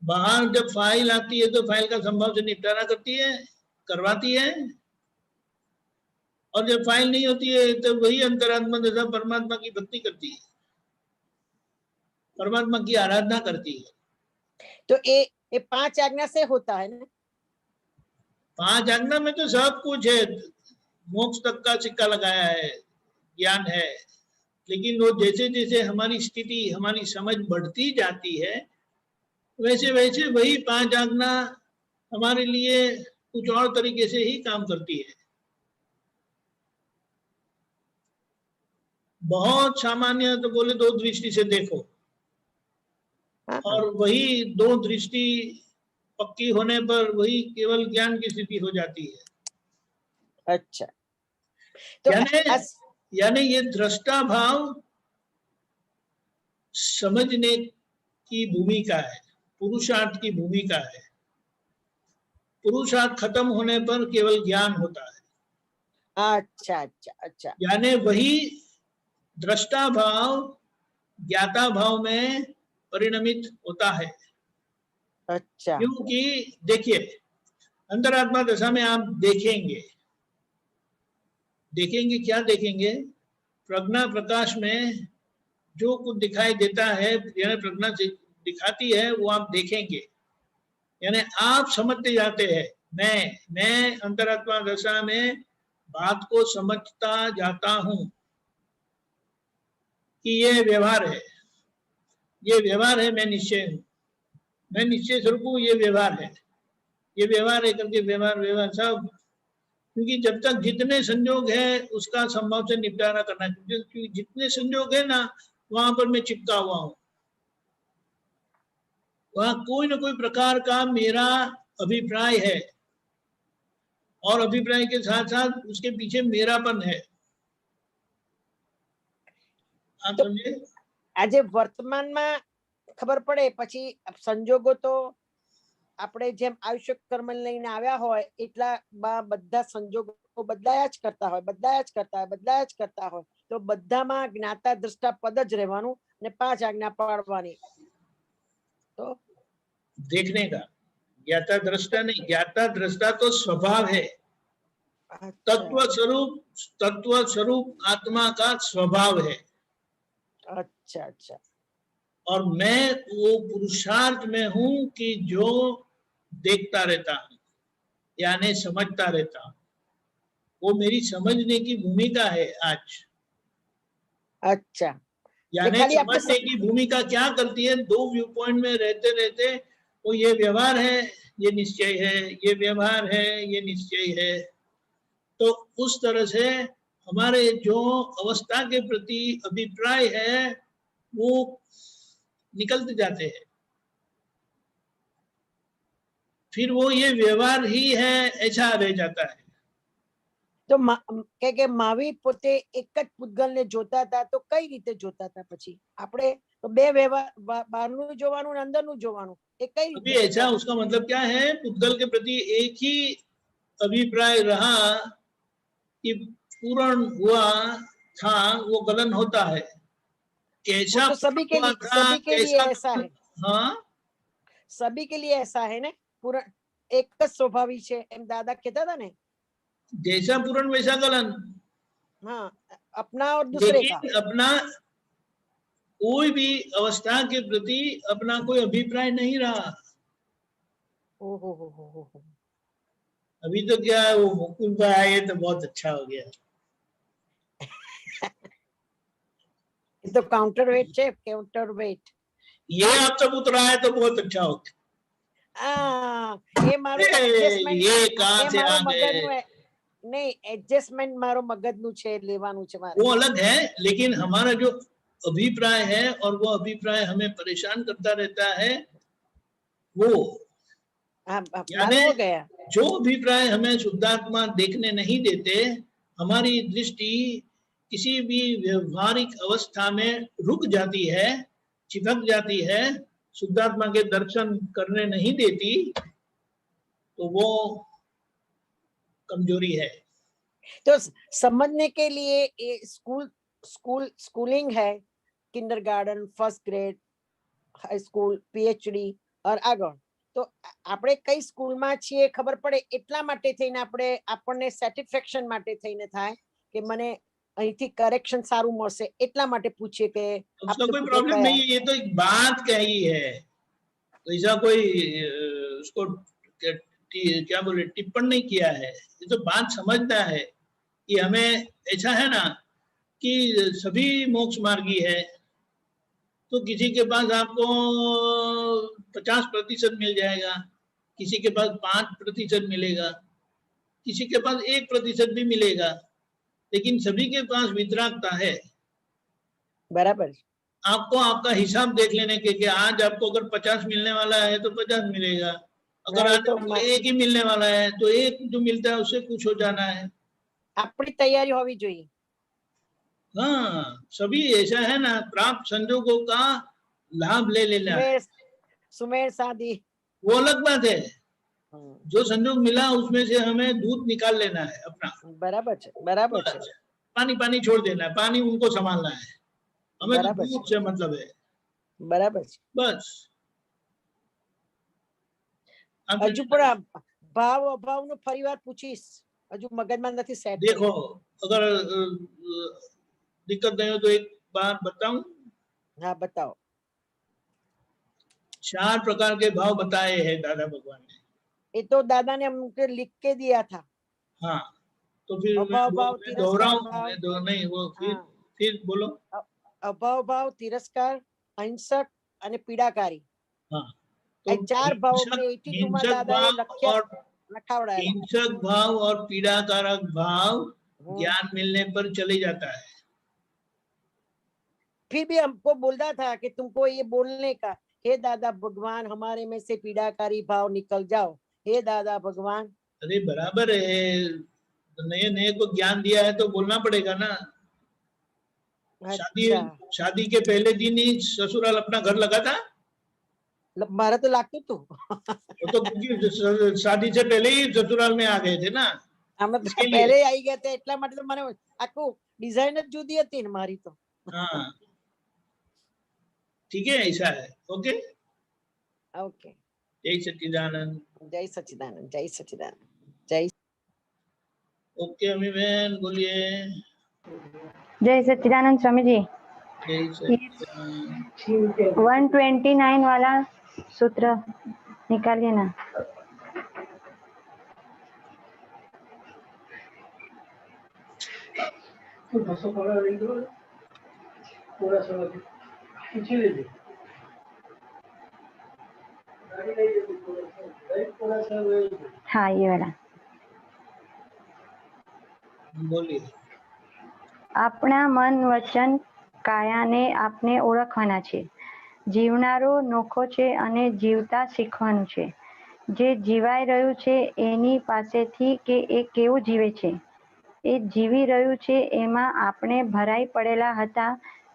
बाहर जब फाइल आती है तो फाइल का संभव से निपटारा करती है, करवाती है, और जब फाइल नहीं होती है तो वही अंतरात्मा दशा परमात्मा की भक्ति करती है, परमात्मा की आराधना करती है। तो ये 5 आज्ञा से होता है ना? 5 आज्ञा में तो सब कुछ है, मोक्ष तक का सिक्का लगाया है, ज्ञान है। लेकिन वो जैसे जैसे हमारी स्थिति, हमारी समझ बढ़ती जाती है, वैसे वैसे वही 5 आज्ञा हमारे लिए कुछ और तरीके से ही काम करती है। बहुत सामान्य तो बोले 2 दृष्टि से देखो, और वही 2 दृष्टि पक्की होने पर वही केवल ज्ञान की स्थिति हो जाती है। अच्छा, तो यानी ये दृष्टा भाव समझने की भूमिका है, पुरुषार्थ की भूमिका है। पुरुषार्थ खत्म होने पर केवल ज्ञान होता है। अच्छा अच्छा अच्छा, यानी वही दृष्टा भाव ज्ञाता भाव में परिणमित होता है। अच्छा, क्योंकि देखिए अंतरात्मा दशा में आप देखेंगे क्या देखेंगे, प्रज्ञा प्रकाश में जो कुछ दिखाई देता है, यानी प्रज्ञा से दिखाती है वो आप देखेंगे। यानी आप समझते जाते हैं, मैं अंतरात्मा दशा में बात को समझता जाता हूं कि ये व्यवहार है, मैं निश्चय हूं, मैं निश्चय स्वरूप हूं, ये व्यवहार है करके व्यवहार सब क्योंकि जब तक जितने संयोग है उसका संभव से निपटारा करना, क्योंकि जितने संयोग है ना वहां पर मैं चिपका हुआ हूं, वहां कोई ना कोई प्रकार का मेरा अभिप्राय है और अभिप्राय के साथ साथ उसके पीछे मेरापन है। आप समझे? આજે વર્તમાનમાં ખબર પડે પછી સંજોગો તો આપણે જેમ આયુષ્ય કર્મ લઈને આવ્યા હોય એટલા બધા સંજોગો બદલાયા જ કરતા હોય, બદલાયા જ કરતા હોય, બદલાયા જ કરતા હોય, તો બધામાં જ્ઞાતા દ્રષ્ટા પદ જ રહેવાનું અને 5 આજ્ઞા પાડવાની। તો देखने का ज्ञाता दृष्टा नहीं, ज्ञाता दृष्टा तो स्वभाव है, तत्व स्वरूप आत्मा का स्वभाव है। अच्छा अच्छा। और मैं वो पुरुषार्थ में हूं कि जो देखता रहता हूं यानी समझता रहता हूं, वो मेरी समझने की भूमिका है आज। अच्छा, यानी समझने की भूमिका क्या करती है, 2 व्यू पॉइंट में रहते रहते वो ये व्यवहार है, ये निश्चय है, ये व्यवहार है, ये निश्चय है। तो उस तरह से हमारे जो अवस्था के प्रति अभिप्राय है वो निकलते जाते हैं, फिर वो ये व्यवहार ही है ऐसा रह जाता है। तो કે મહાવીર પોતે એક જ પૂતગલને જોતા હતા, તો કઈ રીતે જોતા હતા? પછી આપણે તો બે વ્યવહાર, બહારનું જોવાનું અને અંદરનું જોવાનું, એ કઈ अभी ऐसा उसका मतलब क्या है, पूतगल के प्रति एक ही अभिप्राय रहा कि पूर्ण हुआ था, वो गलन होता है। कैसा तो सभी के लिए ऐसा है। हाँ, सभी के लिए ऐसा है ना, पूर्ण एक જ स्वभावी છે એમ દાદા કહેતા હતા ને, जैसा पूर्ण वैसा गलन। हाँ, अपना और दूसरे का। अपना कोई भी अवस्था के प्रति अपना कोई अभिप्राय नहीं रहा। ओहो, अभी तो क्या है, वो मुकुल भाई आए तो बहुत अच्छा हो गया। ये तो काउंटर वेट है, काउंटर वेट। ये आप सब उतरा है तो बहुत अच्छा हो गया। ये मारो एडजस्टमेंट, ये कहां से आ गए? नहीं, एडजस्टमेंट मारो मगजનું છે, લેવાનું છે મારે। वो अलग है, लेकिन हमारा जो अभिप्राय है और वो अभिप्राय हमें परेशान करता रहता है, वो मालूम हो गया। जो अभिप्राय हमें शुद्धात्मा देखने नहीं देते, हमारी दृष्टि किसी भी व्यवहारिक अवस्था में रुक जाती है, चिपक जाती है, शुद्धात्मा के दर्शन करने नहीं देती, तो वो कमजोरी है। तो समझने के लिए स्कूलिंग है, kindergarten, first grade, high school, PhD और આગળ। તો આપણે કઈ સ્કૂલમાં છીએ ખબર પડે એટલા માટે થઈને આપણને સેટિસ્ફેક્શન માટે થઈને થાય કે મને અહીંથી કરેક્શન સારું મળશે એટલા માટે પૂછીએ કે उसका कोई प्रॉब्लम नहीं है, ये तो एक बात कही है, तो ऐसा कोई उसको क्या बोले टिप्पण नहीं किया है, ये तो बात समझना है कि हमें ऐसा है ना कि सभी मोक्ष मार्गी है, तो किसी के पास आपको 50% मिल जाएगा, किसी के पास 5% मिलेगा, किसी के पास 1% भी मिलेगा, लेकिन सभी के पास वितरागता है। बराबर। आपको आपका हिसाब देख लेने के कि आज आपको अगर 50 मिलने वाला है तो 50 मिलेगा, अगर आज तो 1 ही मिलने वाला है तो 1 जो मिलता है उससे खुश हो जाना है। अपनी तैयारी होनी चाहिए। हाँ, सभी ऐसा है ना, प्राप्त संजोगों का लाभ ले लेना है। सुमेर शादी वो अलग बात है, जो संजोग मिला उसमें से हमें दूध निकाल लेना है अपना। बराबर है। पानी पानी छोड़ देना है, पानी उनको संभालना है, हमें तो दूध से मतलब है। बराबर बस। हजू पण भाव अभाव नो फरीवार पूछीश, हजू मगजमां નથી सेट। देखो, अगर दिक्कत नहीं हो तो एक बात बताऊं? हाँ बताओ। 4 प्रकार के भाव बताए हैं दादा भगवान ने। ये तो दादा ने हमको लिख के दिया था। हाँ, तो फिर मैं दोहराऊं नहीं, वो फिर बोलो। अभाव भाव, तिरस्कार, अहिंसक અને પીડાકારી। हाँ, तो 4 भाव में 82 में दादा ने लख्या। हिंसक भाव और पीड़ाकारक भाव ज्ञान मिलने पर चले जाता है। फिर भी हमको बोलता था कि तुमको ये बोलने का, हे दादा भगवान हमारे में से पीड़ाकारी भाव निकल जाओ, हे दादा भगवान। अरे बराबर है, नए नए को ज्ञान दिया है तो बोलना पड़ेगा ना। शादी के पहले दिन ही ससुराल अपना घर लगा था। मारा तो लागतो तो वो तो शादी से पहले ही ससुराल में आ गए थे ना। पहले आई गए थे એટલા માટે તો મને આખું ડિઝાઇન જ જુદી હતી ને મારી તો। हाँ ठीक है, ऐसा है। Okay okay. जय सच्चिदानंद। जय सच्चिदानंद, जय सच्चिदानंद, जय। ओके अम्मी बहन बोलिए। जय सच्चिदानंद स्वामी जी। 129 वाला सूत्र निकालिए ना। हाँ ये वाला बोलिए। આપણા મન વચન કાયાને આપને ઓળખવાના છે। જીવનારો નોખો છે અને જીવતા શીખવાનું છે। જે જીવાઈ રહ્યું છે એની પાસેથી કે એ કેવું જીવે છે, એ જીવી રહ્યું છે એમાં આપણે ભરાઈ પડેલા હતા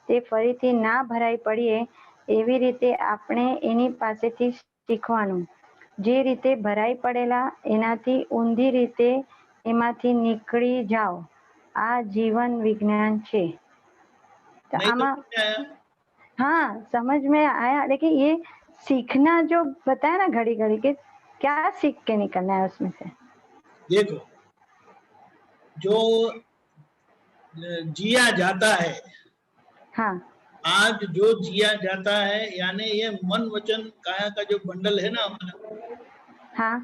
તે ફરીથી ના ભરાઈ પડીએ એવી રીતે આપણે એની પાસેથી શીખવાનું। જે રીતે ભરાઈ પડેલા એનાથી ઊંધી રીતે એમાંથી નીકળી જાઓ, आ जीवन विज्ञान छे। तो आमा हाँ समझ में आया, लेकिन ये सीखना जो बताया ना घड़ी घड़ी के, क्या सीख के निकलना है उसमें से? देखो, जो जिया जाता है, हाँ आज जो जिया जाता है, यानी ये मन वचन काया का जो बंडल है ना हमारा, हाँ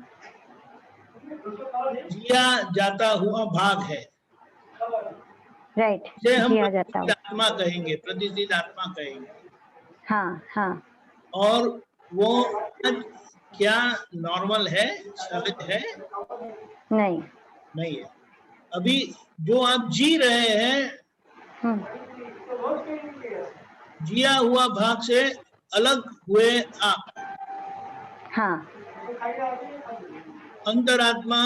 जिया जाता हुआ भाग है। राइट, इसे हम जिया जाता प्रतिष्ठित आत्मा कहेंगे, प्रतिष्ठित आत्मा कहेंगे। हाँ हाँ। और वो क्या नॉर्मल है, सहज है? नहीं नहीं है। अभी जो आप जी रहे हैं, जिया हुआ भाग से अलग हुए आप। हाँ अंतरात्मा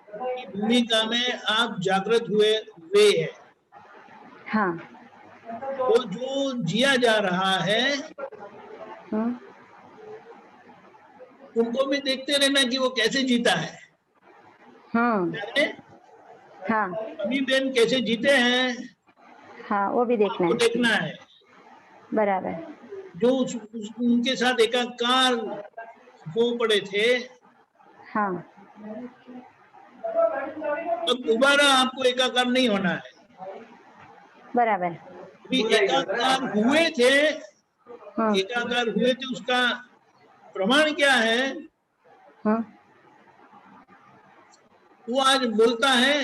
की भूमिका में आप जागृत हुए वे हैं। हाँ तो जो जिया जा रहा है उनको भी देखते रहना कि वो कैसे जीता है। हाँ अभी बहन कैसे जीते हैं, हाँ वो भी देखना है, देखना है। बराबर। जो उनके साथ एकाकार हो पड़े थे, हाँ अब दोबारा आपको एकाकार नहीं होना है। बराबर। अभी एकाकार हुए थे, एकाकार हुए थे, उसका प्रमाण क्या है? वो आज बोलता है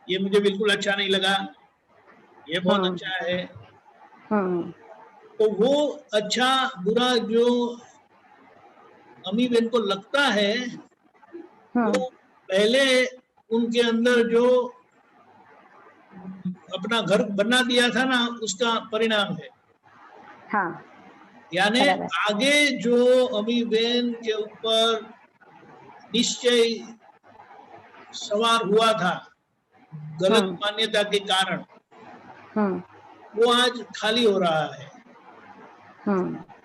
ये मुझे बिल्कुल अच्छा नहीं लगा, ये बहुत अच्छा है। तो वो अच्छा बुरा जो अम्मी बहन को लगता है, वो पहले उनके अंदर जो अपना घर बना दिया था ना, उसका परिणाम है। हाँ यानी आगे जो अम्मी बहन के ऊपर निश्चय सवार हुआ था गलत मान्यता के कारण, वो आज खाली हो रहा है।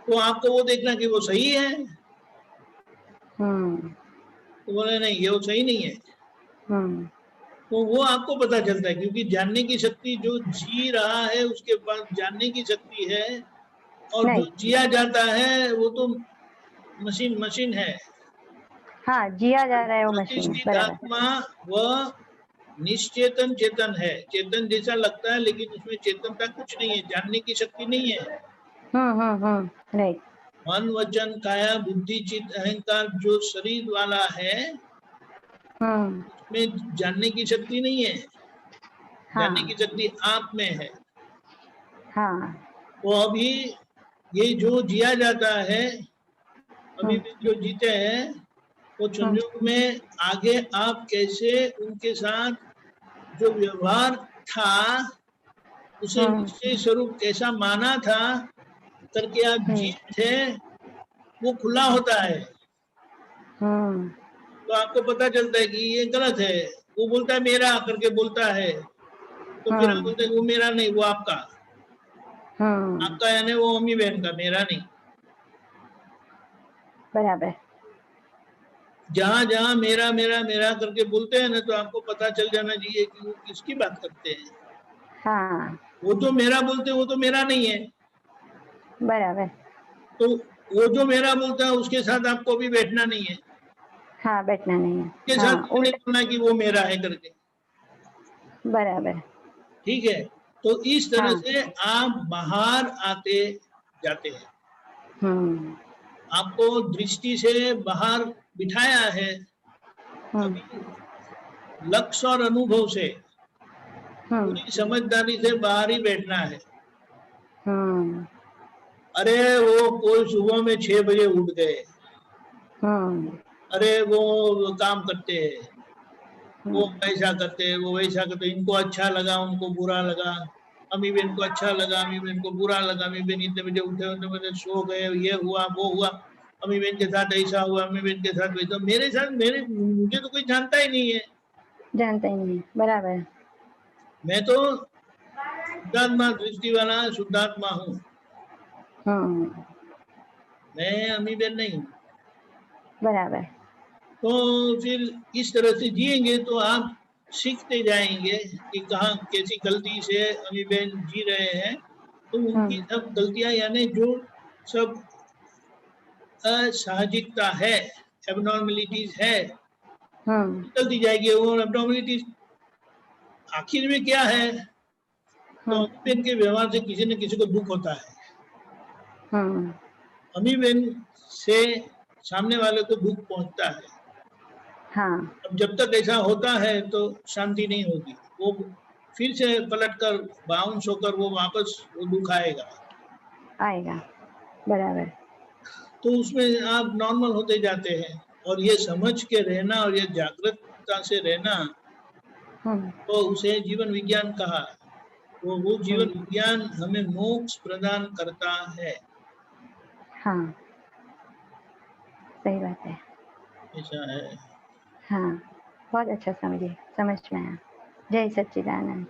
तो आपको वो देखना कि वो सही है। तो बोले नहीं, ये वो सही नहीं है। तो वो आपको पता चलता है, क्योंकि जानने की शक्ति जो जी रहा है उसके पास जानने की शक्ति है, और जो जिया जाता है वो तो मशीन है। हाँ जिया जा रहा है वो मशीन। प्रतिष्ठित आत्मा वह निश्चेतन चेतन है, चेतन जैसा लगता है लेकिन उसमें चेतनता कुछ नहीं है, जानने की शक्ति नहीं है। राइट। मन वचन काया बुद्धि चित्त अहंकार जो शरीर वाला है, उसमें जानने की शक्ति नहीं है। जानने की शक्ति आप में है। तो अभी ये जो जिया जाता है, अभी भी जो जीते हैं, वो संयोग में आगे आप कैसे उनके साथ जो व्यवहार था उसे निश्चय स्वरूप कैसा माना था करके आप जीव थे, वो खुला होता है। तो आपको पता चलता है कि ये गलत है। वो बोलता है मेरा करके बोलता है, तो फिर आप बोलते हैं वो मेरा नहीं, वो आपका। आपका यानी वो मम्मी बहन का, मेरा नहीं। बराबर। जहां जहां मेरा मेरा मेरा करके बोलते हैं ना, तो आपको पता चल जाना चाहिए कि वो किसकी बात करते हैं। हाँ। वो तो मेरा बोलते हैं, वो तो मेरा नहीं है। बराबर। तो वो जो मेरा बोलता है उसके साथ आपको भी बैठना नहीं है। हाँ, बैठना नहीं है। उसके साथ नहीं बोलना कि वो मेरा है करके। बराबर। ठीक है, तो इस तरह से आप बाहर आते जाते हैं। आपको दृष्टि से बाहर बिठाया है, अभी लक्ष्य और अनुभव से पूरी समझदारी से बाहर ही बैठना है। अरे वो कोई सुबह में 6 बजे उठ गए, अरे वो काम करते हैं, वो ऐसा करते हैं, वो वैसा करते हैं, इनको अच्छा लगा उनको बुरा लगा, अम्मी बहन को अच्छा लगा अम्मी बहन को बुरा लगा, अम्मी बहन इतने बजे उठे उतने बजे सो गए, ये हुआ वो हुआ, अम्मी बहन के साथ ऐसा हुआ, अम्मी बहन के साथ वैसा। मेरे साथ मुझे तो कोई जानता ही नहीं है। जानता ही नहीं। बराबर। मैं तो शुद्धात्मा दृष्टि वाला शुद्धात्मा हूँ। मैं अम्मी बहन नहीं हूँ। बराबर। तो फिर इस तरह से जिएंगे तो आप सीखते जाएंगे कि कहाँ कैसी गलती से अम्मी बहन जी रहे हैं। तो उनकी सब गलतियां यानी जो सब असाहजिकता है, एबनॉर्मलिटीज है, निकलती जाएगी। वो एबनॉर्मलिटीज आखिर में क्या है, तो अम्मी बहन के व्यवहार से किसी न किसी को दुख होता है। अम्मी बहन से सामने वाले को दुख पहुंचता है। अब जब तक ऐसा होता है तो शांति नहीं होगी, वो फिर से पलटकर बाउंस होकर वो वापस वो दुख आएगा। बराबर। तो उसमें आप नॉर्मल होते जाते हैं। और ये समझ के रहना और ये जागृतता से रहना, तो उसे जीवन विज्ञान कहा। वो जीवन विज्ञान हमें मोक्ष प्रदान करता है। हाँ, सही बात है। ऐसा है। हाँ, बहुत अच्छा समझिए, समझ में आया। जय सच्चिदानंद।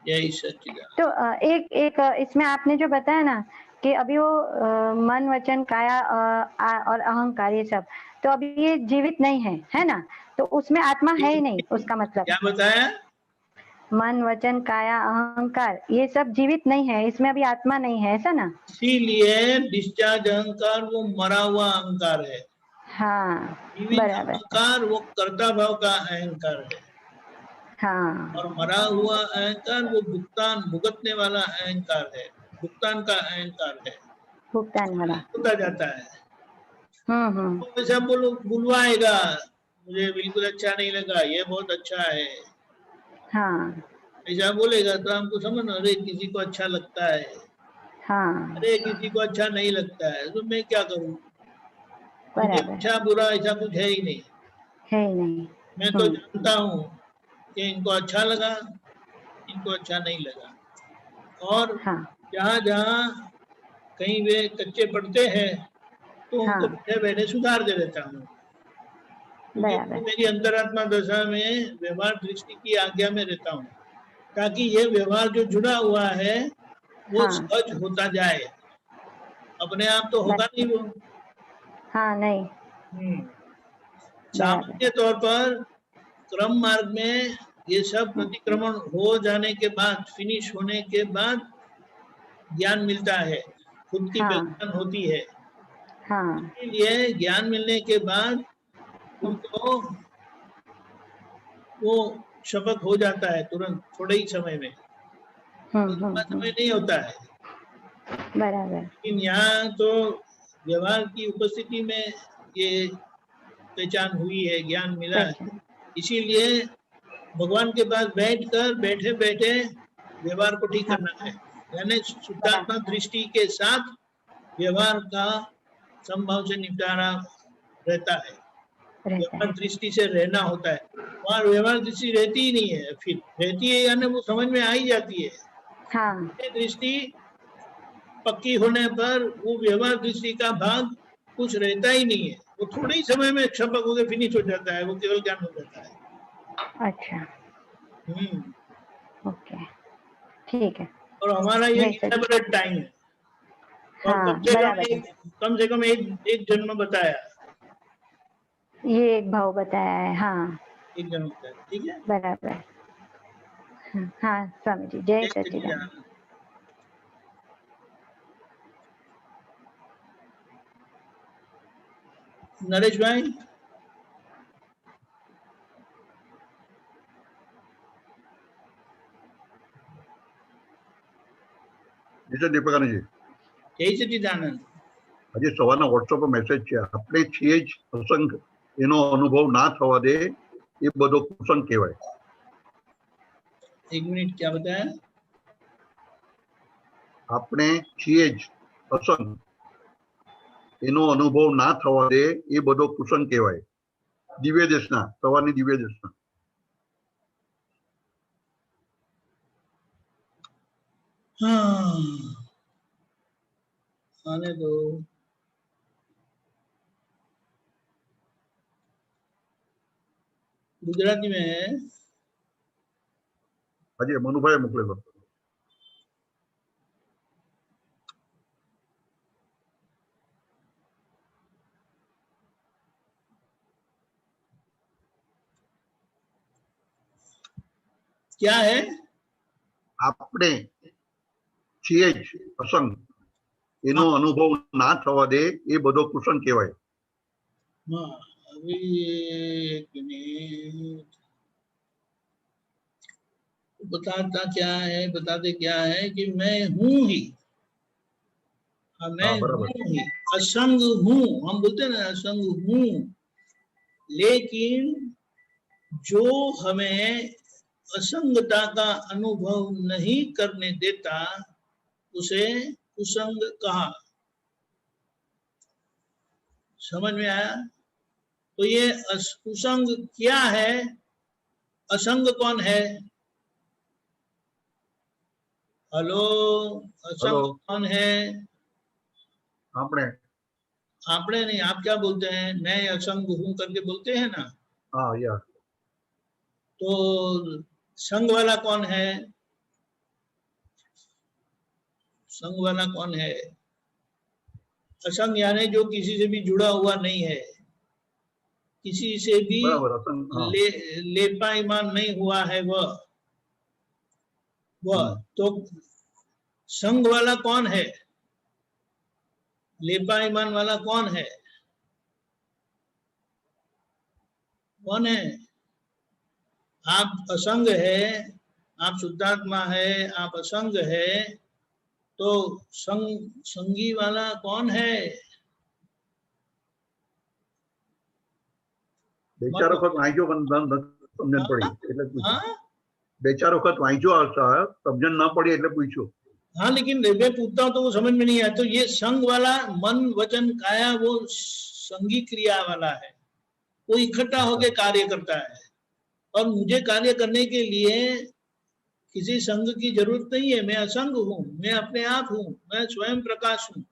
जय सच्चिदानंद। तो एक इसमें आपने जो बताया ना कि अभी वो मन वचन काया और अहंकार ये सब, तो अभी ये जीवित नहीं है, है ना? तो उसमें आत्मा है ही नहीं, उसका मतलब क्या बताया? मन वचन काया अहंकार ये सब जीवित नहीं है, इसमें अभी आत्मा नहीं है, ऐसा ना? इसीलिए डिस्चार्ज अहंकार वो मरा हुआ अहंकार है। हाँ, बराबर। अहंकार वो कर्ता भाव का अहंकार है। हाँ। और मरा हुआ अहंकार वो भुगतने वाला अहंकार है, भुगतान का अहंकार है, भुगतान वाला होता जाता है। तो ऐसा बुलवाएगा, मुझे बिल्कुल अच्छा नहीं लगा, ये बहुत अच्छा है। हाँ, ऐसा बोलेगा तो हमको समझना, अरे किसी को अच्छा लगता है। हाँ, अरे किसी को अच्छा नहीं लगता है, तो मैं क्या करूं? मुझे अच्छा बुरा ऐसा कुछ है ही नहीं, है नहीं। मैं तो जानता हूँ कि इनको अच्छा लगा, इनको अच्छा नहीं लगा। और जहाँ जहाँ कहीं वे कच्चे पड़ते हैं तो उनको बैठे बैठे सुधार दे देता हूँ। तो मेरी अंतरात्मा दशा में व्यवहार दृष्टि की आज्ञा में रहता हूँ, ताकि ये व्यवहार जो जुड़ा हुआ है वो सहज होता जाए। अपने आप तो होगा नहीं वो। हाँ, नहीं। सामान्य तौर पर क्रम मार्ग में ये सब प्रतिक्रमण हो जाने के बाद, फिनिश होने के बाद ज्ञान मिलता है, खुद की पहचान होती है। इसलिए ज्ञान मिलने के बाद उनको वो शपथ हो जाता है तुरंत, थोड़े ही समय में। समय नहीं होता है। बराबर। लेकिन यहाँ तो व्यवहार की उपस्थिति में ये पहचान हुई है, ज्ञान मिला है। इसीलिए भगवान के पास बैठकर बैठे बैठे व्यवहार को ठीक करना है, यानी शुद्धात्मा दृष्टि के साथ व्यवहार का संभव से निपटारा रहता है। व्यवहार दृष्टि से रहना होता है, वहाँ व्यवहार दृष्टि रहती ही नहीं है, फिर रहती है यानी वो समझ में आ ही जाती है। हाँ दृष्टि पक्की होने पर वो व्यवहार दृष्टि का भाग कुछ रहता ही नहीं है, वो थोड़े ही समय में क्षपक होकर फिनिश हो जाता है, वो केवल ज्ञान हो जाता है। अच्छा ओके, ठीक है। और हमारा ये इलेबोरेट टाइम है, और हाँ, कम से कम एक जन्म बताया, ये एक भाव बताया है। हाँ एक जन्म बताया, ठीक है, बराबर। हाँ स्वामी जी, जय सच्चिदानंद। नरेश भाई, દીપકાનંદજી જય સચ્ચિદાનંદ। આજે સવારના વોટ્સએપ પર મેસેજ છે, આપણે છીએ જ અસંગ, એનો અનુભવ ના થવા દે એ બધો કુસંગ કહેવાય। एक मिनट, क्या बताया? આપણે છીએ જ અસંગ, એનો અનુભવ ના થવા દે એ બધો કુસંગ કહેવાય। દિવ્ય દેશના, સવારની દિવ્ય દેશના। हाँ, आने दो। गुजराती में है। આજે મનુભાઈ મોકલેલો। क्या है? આપણે છીએ જ અસંગ, એનો અનુભવ ના થવા દે એ બધો કુસંગ કહેવાય। हाँ, अभी एक मिनट, बताते क्या है कि मैं हूं ही, मैं हूं ही, असंग हूं, हम बोलते हैं ना असंग हूं, लेकिन जो हमें असंगता का अनुभव नहीं करने देता उसे कुसंग कहा। समझ में आया? तो ये कुसंग क्या है? असंग कौन है? हेलो, असंग कौन है? आपने नहीं, आप क्या बोलते हैं? मैं असंग हूं करके बोलते हैं ना। हाँ यार। तो संग वाला कौन है? संग वाला कौन है? असंग यानी जो किसी से भी जुड़ा हुआ नहीं है, किसी से भी लेपा ईमान नहीं हुआ है, वह तो संग वाला कौन है? लेपा ईमान वाला कौन है? कौन है? आप असंग है, आप शुद्धात्मा है, आप असंग है, तो संगी वाला कौन है? બે ચાર વખત વાંચ્યો પણ સમજણ પડી એટલે પૂછ્યું। બે ચાર વખત વાંચ્યો સમજણ ના પડી એટલે પૂછ્યું। हाँ, लेकिन मैं पूछता हूँ तो वो समझ में नहीं आया। तो ये संग वाला मन वचन काया वो संगी क्रिया वाला है, वो इकट्ठा होकर कार्य करता है, और मुझे कार्य करने के लिए किसी संग की जरूरत नहीं है। मैं असंग हूँ, मैं अपने आप हूँ, मैं स्वयं प्रकाश हूँ।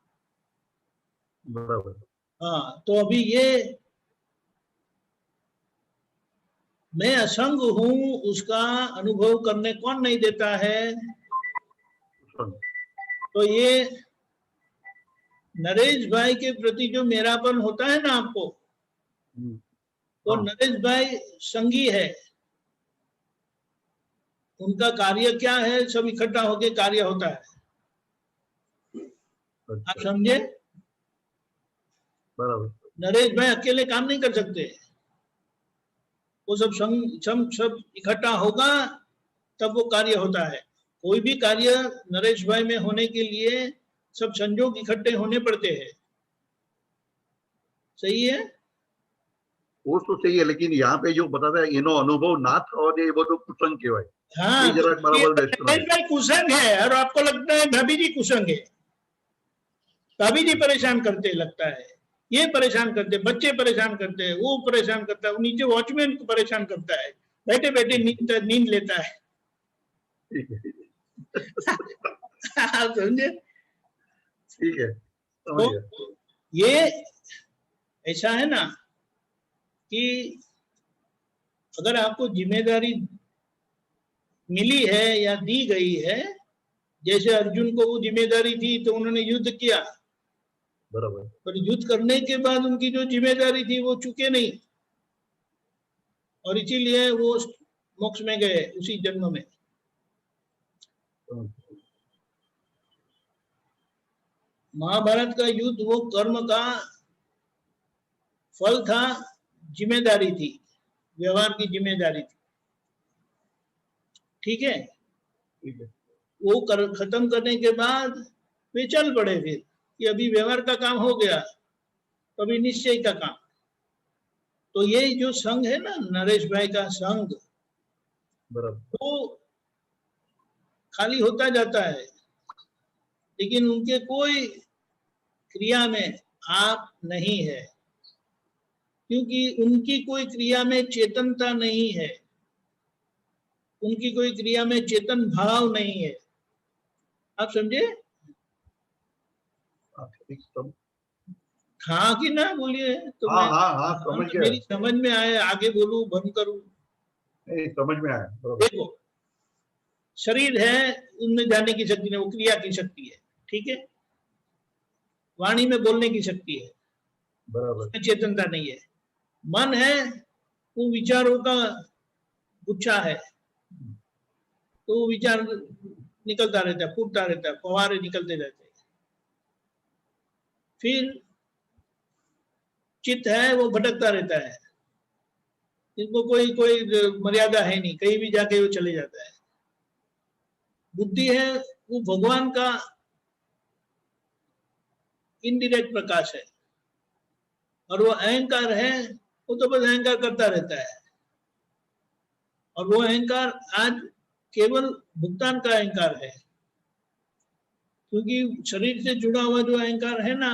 हाँ, तो अभी ये मैं असंग हूँ उसका अनुभव करने कौन नहीं देता है? तो ये नरेश भाई के प्रति जो मेरापन होता है ना आपको, तो नरेश भाई संगी है, उनका कार्य क्या है? सब इकट्ठा होके कार्य होता है। आप समझे? नरेश भाई अकेले काम नहीं कर सकते, वो सब इकट्ठा होगा तब वो कार्य होता है। कोई भी कार्य नरेश भाई में होने के लिए सब संयोग इकट्ठे होने पड़ते हैं। सही है? वो तो सही है, लेकिन यहाँ पे जो बताता है इनो अनुभव ना था और ये वो तो कुसंग केवाय। हाँ, ये कुसंग है, और आपको लगता है भाभी जी कुसंग है, भाभी जी परेशान करते लगता है। ये परेशान करते, बच्चे परेशान करते हैं, वो परेशान करता है, वो नीचे वॉचमैन को परेशान करता है, बैठे बैठे नींद लेता है। आप समझे? ठीक है, तो ये ऐसा है ना कि अगर आपको जिम्मेदारी मिली है या दी गई है, जैसे अर्जुन को वो जिम्मेदारी थी तो उन्होंने युद्ध किया, बराबर, पर युद्ध करने के बाद उनकी जो जिम्मेदारी थी वो चुके नहीं, और इसीलिए वो मोक्ष में गए उसी जन्म में। महाभारत का युद्ध वो कर्म का फल था, जिम्मेदारी थी, व्यवहार की जिम्मेदारी थी। ठीक है, वो खत्म करने के बाद वे चल पड़े फिर कि अभी व्यवहार का काम हो गया, तो अभी निश्चय का काम। तो ये जो संघ है ना, नरेश भाई का संघ, वो खाली होता जाता है, लेकिन उनके कोई क्रिया में आप नहीं है, क्योंकि उनकी कोई क्रिया में चेतनता नहीं है, उनकी कोई क्रिया में चेतन भाव नहीं है। आप समझे? हाँ कि ना बोलिए तो मेरी समझ में आए, आगे बोलूं बंद करूं? समझ में आया। देखो, शरीर है, उनमें जाने की शक्ति नहीं, वो क्रिया की शक्ति है, ठीक है। वाणी में बोलने की शक्ति है, बराबर, चेतनता नहीं है। मन है, वो विचारों का गुच्छा है, तो विचार निकलता रहता है, फूटता रहता है, फव्वारे निकलते रहते हैं। फिर चित्त है, वो भटकता रहता है, इनको कोई मर्यादा है नहीं, कहीं भी जाके वो चले जाता है। बुद्धि है, वो भगवान का इनडायरेक्ट प्रकाश है, और वो अहंकार है, वो तो बस अहंकार करता रहता है, और वो अहंकार आज केवल भुगतान का अहंकार है, क्योंकि शरीर से जुड़ा हुआ जो अहंकार है ना,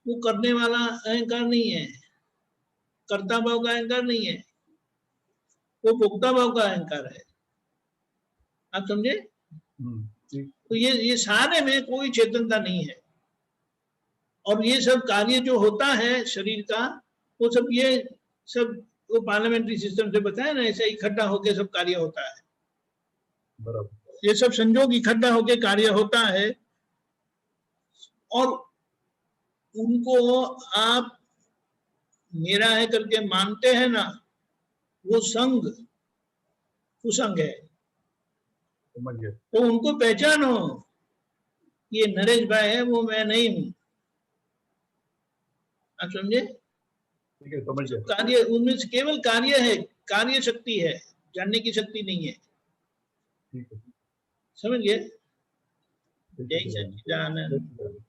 वो करने वाला अहंकार नहीं है, कर्ता भाव का अहंकार नहीं है, वो भोक्ता भाव का अहंकार है। आप समझे? तो ये सारे में कोई चेतनता नहीं है, और ये सब कार्य जो होता है शरीर का, वो सब ये सब वो पार्लियामेंट्री सिस्टम से बताया ना, ऐसे इकट्ठा होके सब कार्य होता है, बराबर। ये सब संयोग इकट्ठा होके कार्य होता है, और उनको आप मेरा है करके मानते हैं ना, वो संग कुसंग है। तो उनको पहचानो, ये नरेश भाई है, वो मैं नहीं हूं। आप समझे? ठीक है, समझ गया। कार्य उनमें केवल कार्य है, कार्य शक्ति है, जानने की शक्ति नहीं है। ठीक है, समझ गए? जय सच्चिदानंद।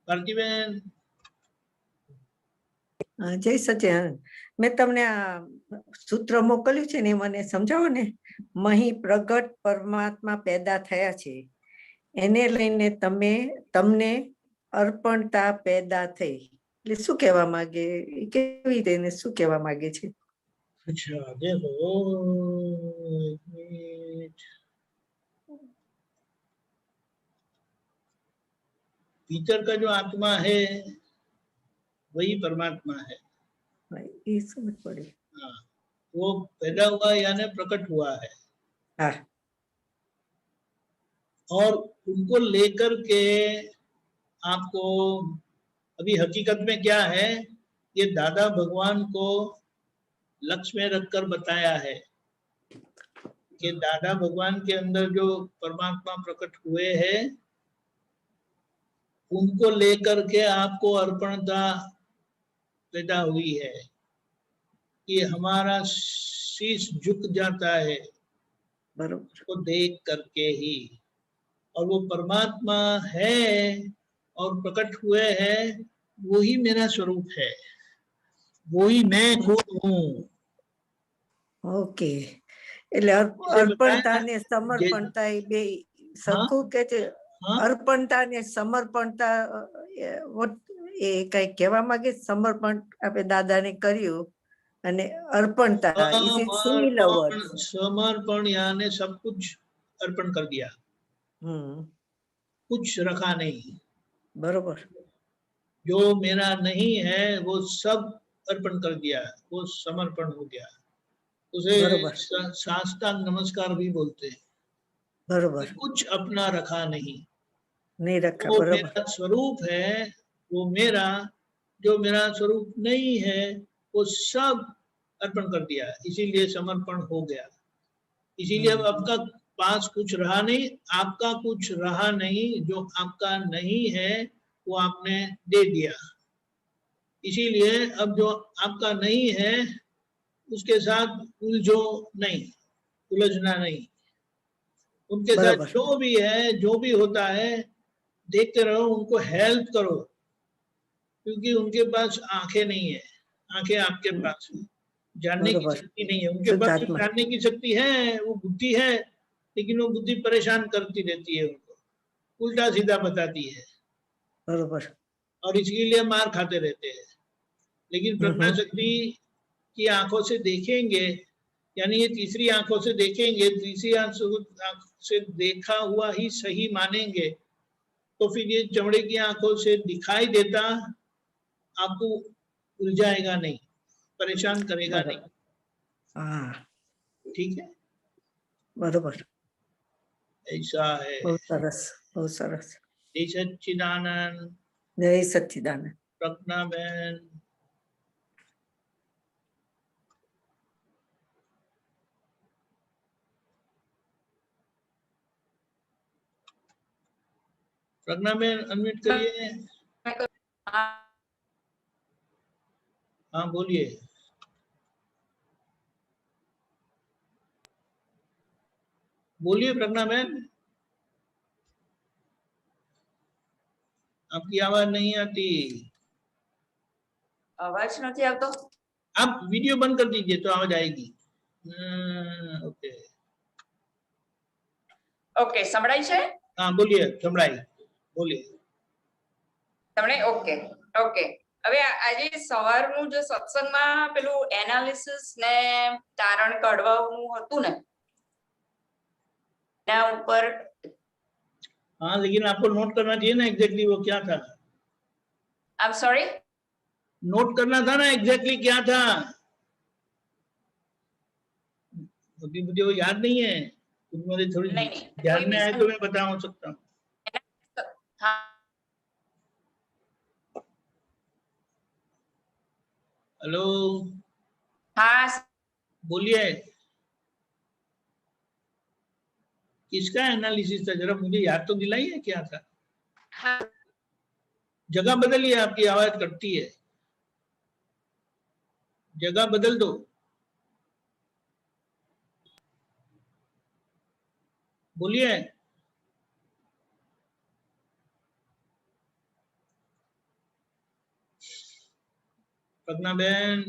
पार्थिबेन, जय सच्चिदानंद। मैं तमने आ सूत्र मोकल्યું છે ને મને સમજાવો ને, મહી પ્રગટ પરમાત્મા पैदा થયા છે, એને લઈને તમને અર્પણતા पैदा થઈ, એટલે શું કહેવા માંગે, કેવી રીતે એને શું કહેવા માંગે છે? अच्छा देखो, भीतर का जो आत्मा है वही परमात्मा है। ये समझ पड़े। हाँ, वो पैदा हुआ यानी प्रकट हुआ है। हाँ। और उनको लेकर के आपको अभी हकीकत में क्या है, ये दादा भगवान को लक्ष्य में रखकर बताया है कि दादा भगवान के अंदर जो परमात्मा प्रकट हुए हैं, उनको लेकर के आपको अर्पणता पैदा हुई है कि हमारा शीश झुक जाता है बराबर को देख करके ही, और वो परमात्मा है और प्रकट हुए हैं, वही मेरा स्वरूप है, वही मैं खुद हूँ। ओके, એટલે અર્પણતા ને સમર્પણતા એ બે સરખું કે છે? हाँ અર્પણતા ને સમર્પણતા એ કઈ કહેવા માંગે? સમર્પણ આપણે દાદાને કર્યું અને અર્પણતા ઇઝ ઇટ સિમિલર વર્ડ? समर्पण यानी सब कुछ अर्पण कर दिया, कुछ रखा नहीं। बरोबर। जो मेरा नहीं है वो सब अर्पण कर दिया, वो समर्पण हो गया। उसे साष्टांग नमस्कार भी बोलते हैं। बरोबर। कुछ अपना रखा नहीं रखा। वो बरोबर। मेरा स्वरूप है, वो मेरा जो मेरा स्वरूप नहीं है वो सब अर्पण कर दिया, इसीलिए समर्पण हो गया। इसीलिए अब आपका पास कुछ रहा नहीं, आपका कुछ रहा नहीं, जो आपका नहीं है वो आपने दे दिया। इसीलिए अब जो आपका नहीं है उसके साथ उलझो नहीं, उलझना नहीं। उनके साथ जो भी है, जो भी होता है, देखते रहो, उनको हेल्प करो, क्योंकि उनके पास आंखें नहीं है, आंखें आपके पास है, जानने की शक्ति नहीं है। उनके पास जानने की शक्ति है, वो बुद्धि है, लेकिन वो बुद्धि परेशान करती रहती है, उनको उल्टा सीधा बताती है। बरोबर। और इसके लिए मार खाते रहते हैं। लेकिन प्रज्ञा शक्ति की आंखों से देखेंगे, यानी ये तीसरी आंखों से देखेंगे, तीसरी आंख से देखा हुआ ही सही मानेंगे, तो फिर ये चमड़े की आंखों से दिखाई देता आपको उलझाएगा नहीं, परेशान करेगा नहीं। ठीक है, बरोबर। ऐसा है। बहुत सरस, बहुत सरस। जय सच्चिदानंद। जय सच्चिदानंद। प्रज्ञा बहन। प्रज्ञा बहन अनम्यूट करिए। हाँ बोलिए। बोलिए प्रज्ञा बहन, आपकी आवाज नहीं आती। आवाज नहीं आता? आप वीडियो बंद कर दीजिए तो आवाज आएगी। ओके ओके, संभળાય છે? हाँ बोलिए, संभળાય, बोलिए। તમને ઓકે ઓકે। હવે આજે સવારનું જે સત્સંગમાં પેલું એનાલિસિસ ને તારણ કાઢવાનું હતું ને, એના ઉપર। हाँ लेकिन आपको नोट करना चाहिए ना एग्जैक्टली वो क्या था। आई एम सॉरी, नोट करना था ना एग्जैक्टली क्या था। मुझे वो याद नहीं है, मुझे थोड़ी ध्यान में आए तो मैं बता सकता हूँ। हेलो, हाँ बोलिए, किसका एनालिसिस था, जरा मुझे याद तो दिलाइए क्या था। हाँ। जगह बदलिए, आपकी आवाज कटती है, जगह बदल दो। बोलिए। प्रज्ञा बहन,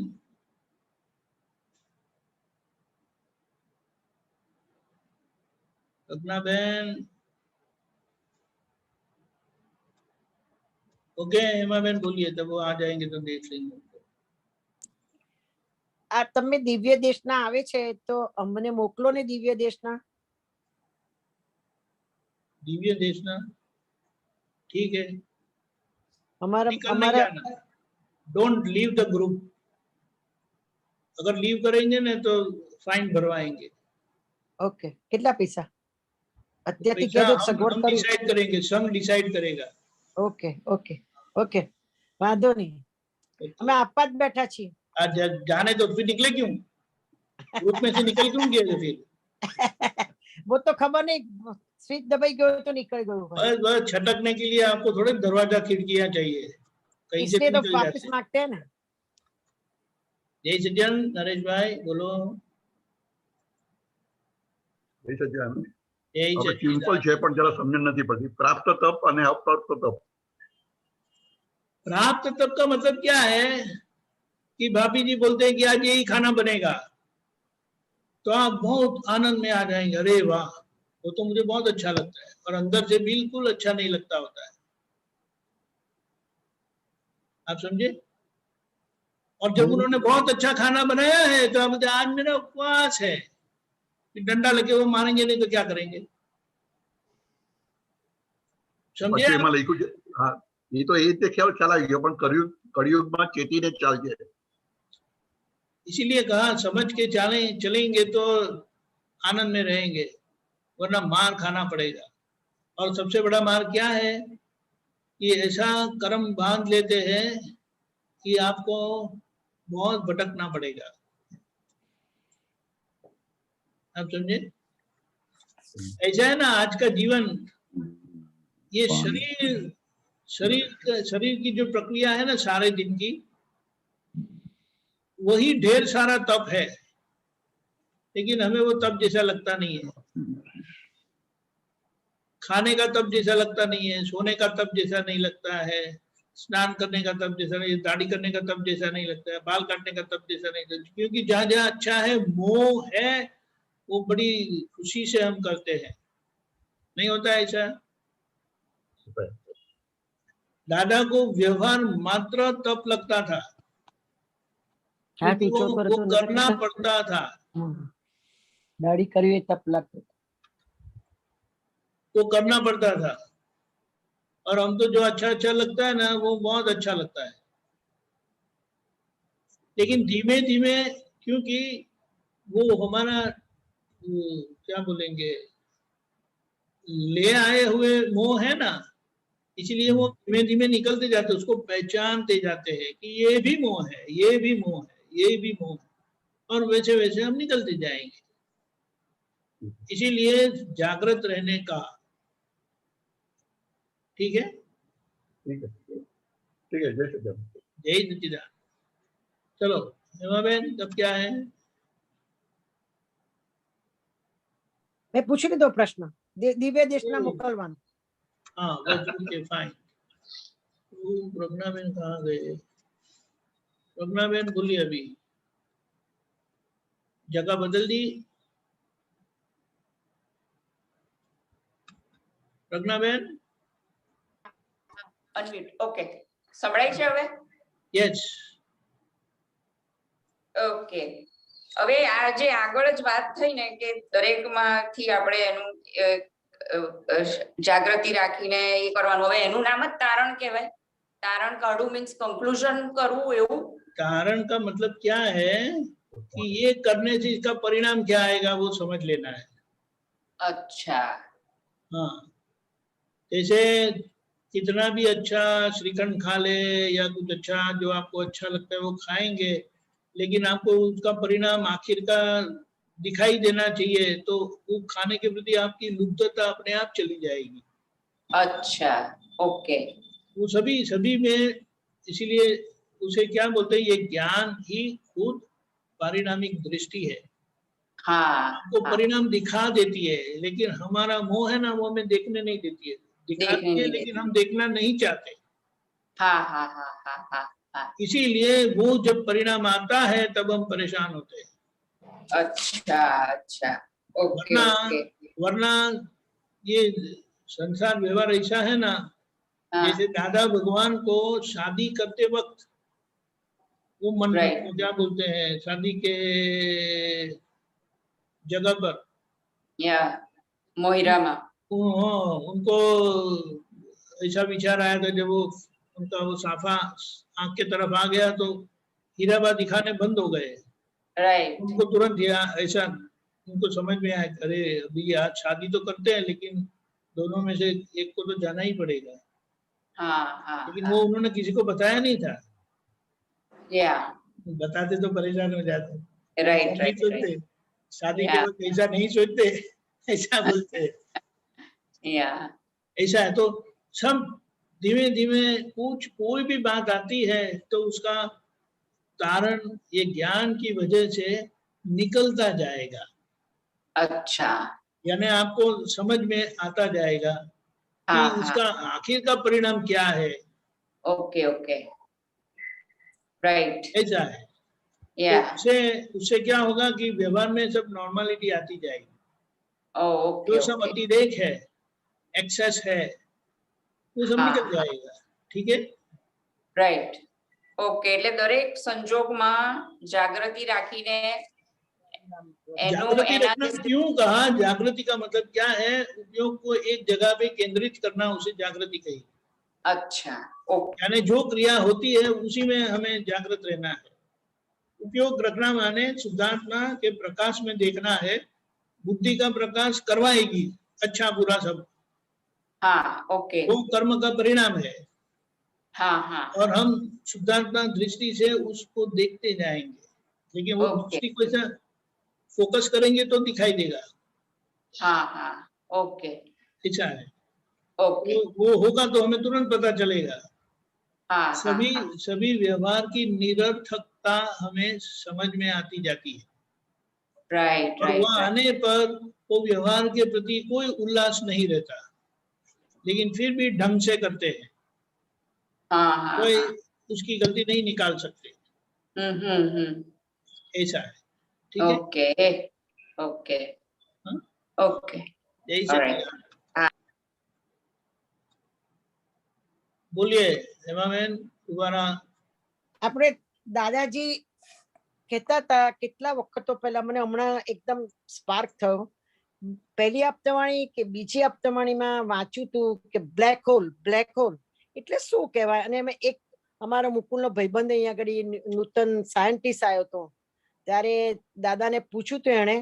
प्रज्ञा बहन। ओके हेमा बहन बोलिए, तब वो आ जाएंगे तो देख लेंगे। આ તમે દિવ્ય દેશના આવે છે તો અમને મોકલો ને દિવ્ય દેશના। दिव्य देशना ठीक है। हमारा डोंट लीव द ग्रुप, अगर लीव करेंगे ना तो फाइन भरवाएंगे। ओके, कितना पैसा અત્યારથી કહો તો સગવડ કરી डिसाइड करेंगे, संघ डिसाइड करेगा। ओके ओके ओके, વાંધો નહીં, અમે આપવા જ બેઠા છીએ। आज जाने तो फिर निकले क्यों, ग्रुप में से निकल क्यों गए फिर। वो तो खबर नहीं, स्विच दबाई गयो तो निकल गयो। बस बस छटकने के लिए आपको थोड़े दरवाजा खिड़कियां चाहिए, कहीं से तो वापस मांगते हैं ना। जय सज्जन, नरेश भाई बोलो। જય સજ્જન। સિમ્પલ છે પણ જરા સમજણ નથી પડતી, પ્રાપ્ત તપ અને અપ્રાપ્ત તપ। प्राप्त तप का मतलब क्या है कि भाभी जी बोलते हैं कि आज यही खाना बनेगा, तो आप बहुत आनंद में आ जाएंगे, अरे वाह वो तो मुझे बहुत अच्छा लगता है और अंदर से बिल्कुल अच्छा नहीं लगता होता है। आप समझे? और जब उन्होंने बहुत अच्छा खाना बनाया है तो आप बोलते आज मेरा उपवास है, डंडा लगे वो मारेंगे नहीं तो क्या करेंगे? समझे? એમાં લખ્યું છે હા, એ તો એ રીતે ખ્યાલ ચલાવી ગયો, પણ કળિયુગમાં ચેતીને ચાલજે। इसीलिए कहा समझ के चलेंगे तो आनंद में रहेंगे, वरना मार खाना पड़ेगा। और सबसे बड़ा मार क्या है कि ऐसा कर्म बांध लेते हैं कि आपको बहुत भटकना पड़ेगा। आप समझे? ऐसा है ना आज का जीवन, ये शरीर की जो प्रक्रिया है ना सारे दिन की, वही ढेर सारा तप है, लेकिन हमें वो तप जैसा लगता नहीं है। खाने का तप जैसा लगता नहीं है, सोने का तप जैसा नहीं लगता है, स्नान करने का तप जैसा नहीं, दाढ़ी करने का तप जैसा नहीं लगता है, बाल काटने का तप जैसा नहीं लगता, क्योंकि जहां जहां अच्छा है, मोह है, वो बड़ी खुशी से हम करते हैं। नहीं होता ऐसा? दादा को व्यवहार मात्र तप लगता था, वो करना पड़ता था। दाढ़ी करवी तप लगता, वो करना पड़ता था। और हम तो जो अच्छा अच्छा लगता है ना वो बहुत अच्छा लगता है, लेकिन धीमे धीमे क्योंकि वो हमारा क्या बोलेंगे ले आए हुए मोह है ना, इसलिए वो धीमे धीमे निकलते जाते, उसको पहचानते जाते हैं कि ये भी मोह है, ये भी मोह है, ये भी मोह है, और वैसे वैसे हम निकलते जाएंगे। इसीलिए जागृत रहने का। ठीक है? ठीक है, ठीक है। जय सच्चिदानंद। जय सच्चिदानंद। चलो हेमा बहन, तब क्या है? मैं पूछी લીધો પ્રશ્ન, દિવ્ય દેશના મોકલવાનો। हाँ बस ओके फाइन। प्रज्ञा बहन कहाँ गए? प्रज्ञा बहन बोलिए, अभी जगह बदल दी? प्रज्ञा बहन અનમ્યુટ ઓકે સંભળાય છે હવે? યસ ઓકે, હવે આ જે આગળ જ વાત થઈ ને કે દરેકમાંથી આપણે એનું જાગૃતિ રાખીને એ કરવાનું, હવે એનું નામ જ તારણ કહેવાય। તારણ કાઢવું મીન્સ કન્ક્લુઝન કરવું, એવું? कारण का मतलब क्या है कि ये करने से इसका परिणाम क्या आएगा वो समझ लेना है। अच्छा, हाँ, जैसे कितना भी अच्छा श्रीखंड खा ले या कुछ अच्छा जो आपको अच्छा लगता है वो खाएंगे, लेकिन आपको उसका परिणाम आखिर का दिखाई देना चाहिए, तो वो खाने के प्रति आपकी लुब्धता अपने आप चली जाएगी। अच्छा, ओके। वो सभी में, इसीलिए उसे क्या बोलते हैं, ये ज्ञान ही खुद पारिणामिक दृष्टि है। हाँ, आपको परिणाम दिखा देती है, लेकिन हमारा मोह है ना वो हमें देखने नहीं देती है, दिखाती है लेकिन हम देखना नहीं चाहते। हाँ हाँ हाँ हाँ हाँ हाँ। इसीलिए वो जब परिणाम आता है तब हम परेशान होते हैं। अच्छा अच्छा, ओके ओके। वरना ये संसार व्यवहार ऐसा है ना, जैसे दादा भगवान को शादी करते वक्त वो मन क्या बोलते हैं, शादी के जगह पर या मोहिरामा उनको ऐसा विचार आया था, जब वो उनका वो साफा आंख के तरफ आ गया तो हीराबा दिखाने बंद हो गए। राइट। उनको तुरंत ऐसा उनको समझ में आया, अरे अभी आज शादी तो करते हैं लेकिन दोनों में से एक को तो जाना ही पड़ेगा। हाँ हाँ। लेकिन वो उन्होंने किसी को बताया नहीं था। या बताते तो परेशान हो जाते। Right right. शादी के वक्त ऐसा नहीं सोचते, ऐसा बोलते। या ऐसा है, तो सब धीमे धीमे कोई भी बात आती है तो उसका कारण ये ज्ञान की वजह से निकलता जाएगा। अच्छा, यानी आपको समझ में आता जाएगा कि उसका आखिर का परिणाम क्या है। ओके ओके, राइट, ऐसा है। या तो उससे क्या होगा कि व्यवहार में सब नॉर्मलिटी आती जाएगी। ओके जो सब अतिरेक है, एक्सेस है, वो सब निकल जाएगा। ठीक है, राइट। ओके, એટલે દરેક સંજોગમાં જાગૃતિ રાખીને जागृति रखना क्यों कहा? जागृति का मतलब क्या है? उपयोग को एक जगह पे केंद्रित करना, उसे जागृति कही। अच्छा, ओके। यानी जो क्रिया होती है उसी में हमें जागृत रहना है। उपयोग रखना माने शुद्धात्मा के प्रकाश में देखना है। बुद्धि का प्रकाश करवाएगी अच्छा बुरा सब। हाँ, ओके। वो कर्म का परिणाम है। हाँ हाँ। और हम शुद्धात्मा दृष्टि से उसको देखते जाएंगे, लेकिन वो दृष्टि को ऐसा फोकस करेंगे तो दिखाई देगा। हाँ हाँ, ओके, ऐसा है। ओके। वो होगा तो हमें तुरंत पता चलेगा। हाँ, सभी व्यवहार की निरर्थकता हमें समझ में आती जाती है। राइट, और वह आने पर वो व्यवहार के प्रति कोई उल्लास नहीं रहता, लेकिन फिर भी ढंग से करते हैं। हाँ, कोई उसकी गलती नहीं निकाल सकते। ऐसा है। ठीक है, ओके ओके ओके। यही सब। बोलिए हेमाबेन, दोबारा। આપણે દાદાજી કહેતા હતા કેટલા વખતો પહેલા, મને હમણાં એકદમ સ્પાર્ક થયો. પહેલી હપ્તાવાણી કે બીજી હપ્તાવાણીમાં વાંચ્યું હતું કે બ્લેક હોલ એટલે શું કહેવાય. અને મેં એક અમારો મુકુલનો ભાઈબંધ અહીંયા આગળ નૂતન સાયન્ટિસ્ટ આવ્યો હતો, ત્યારે દાદાને પૂછ્યું હતું એણે,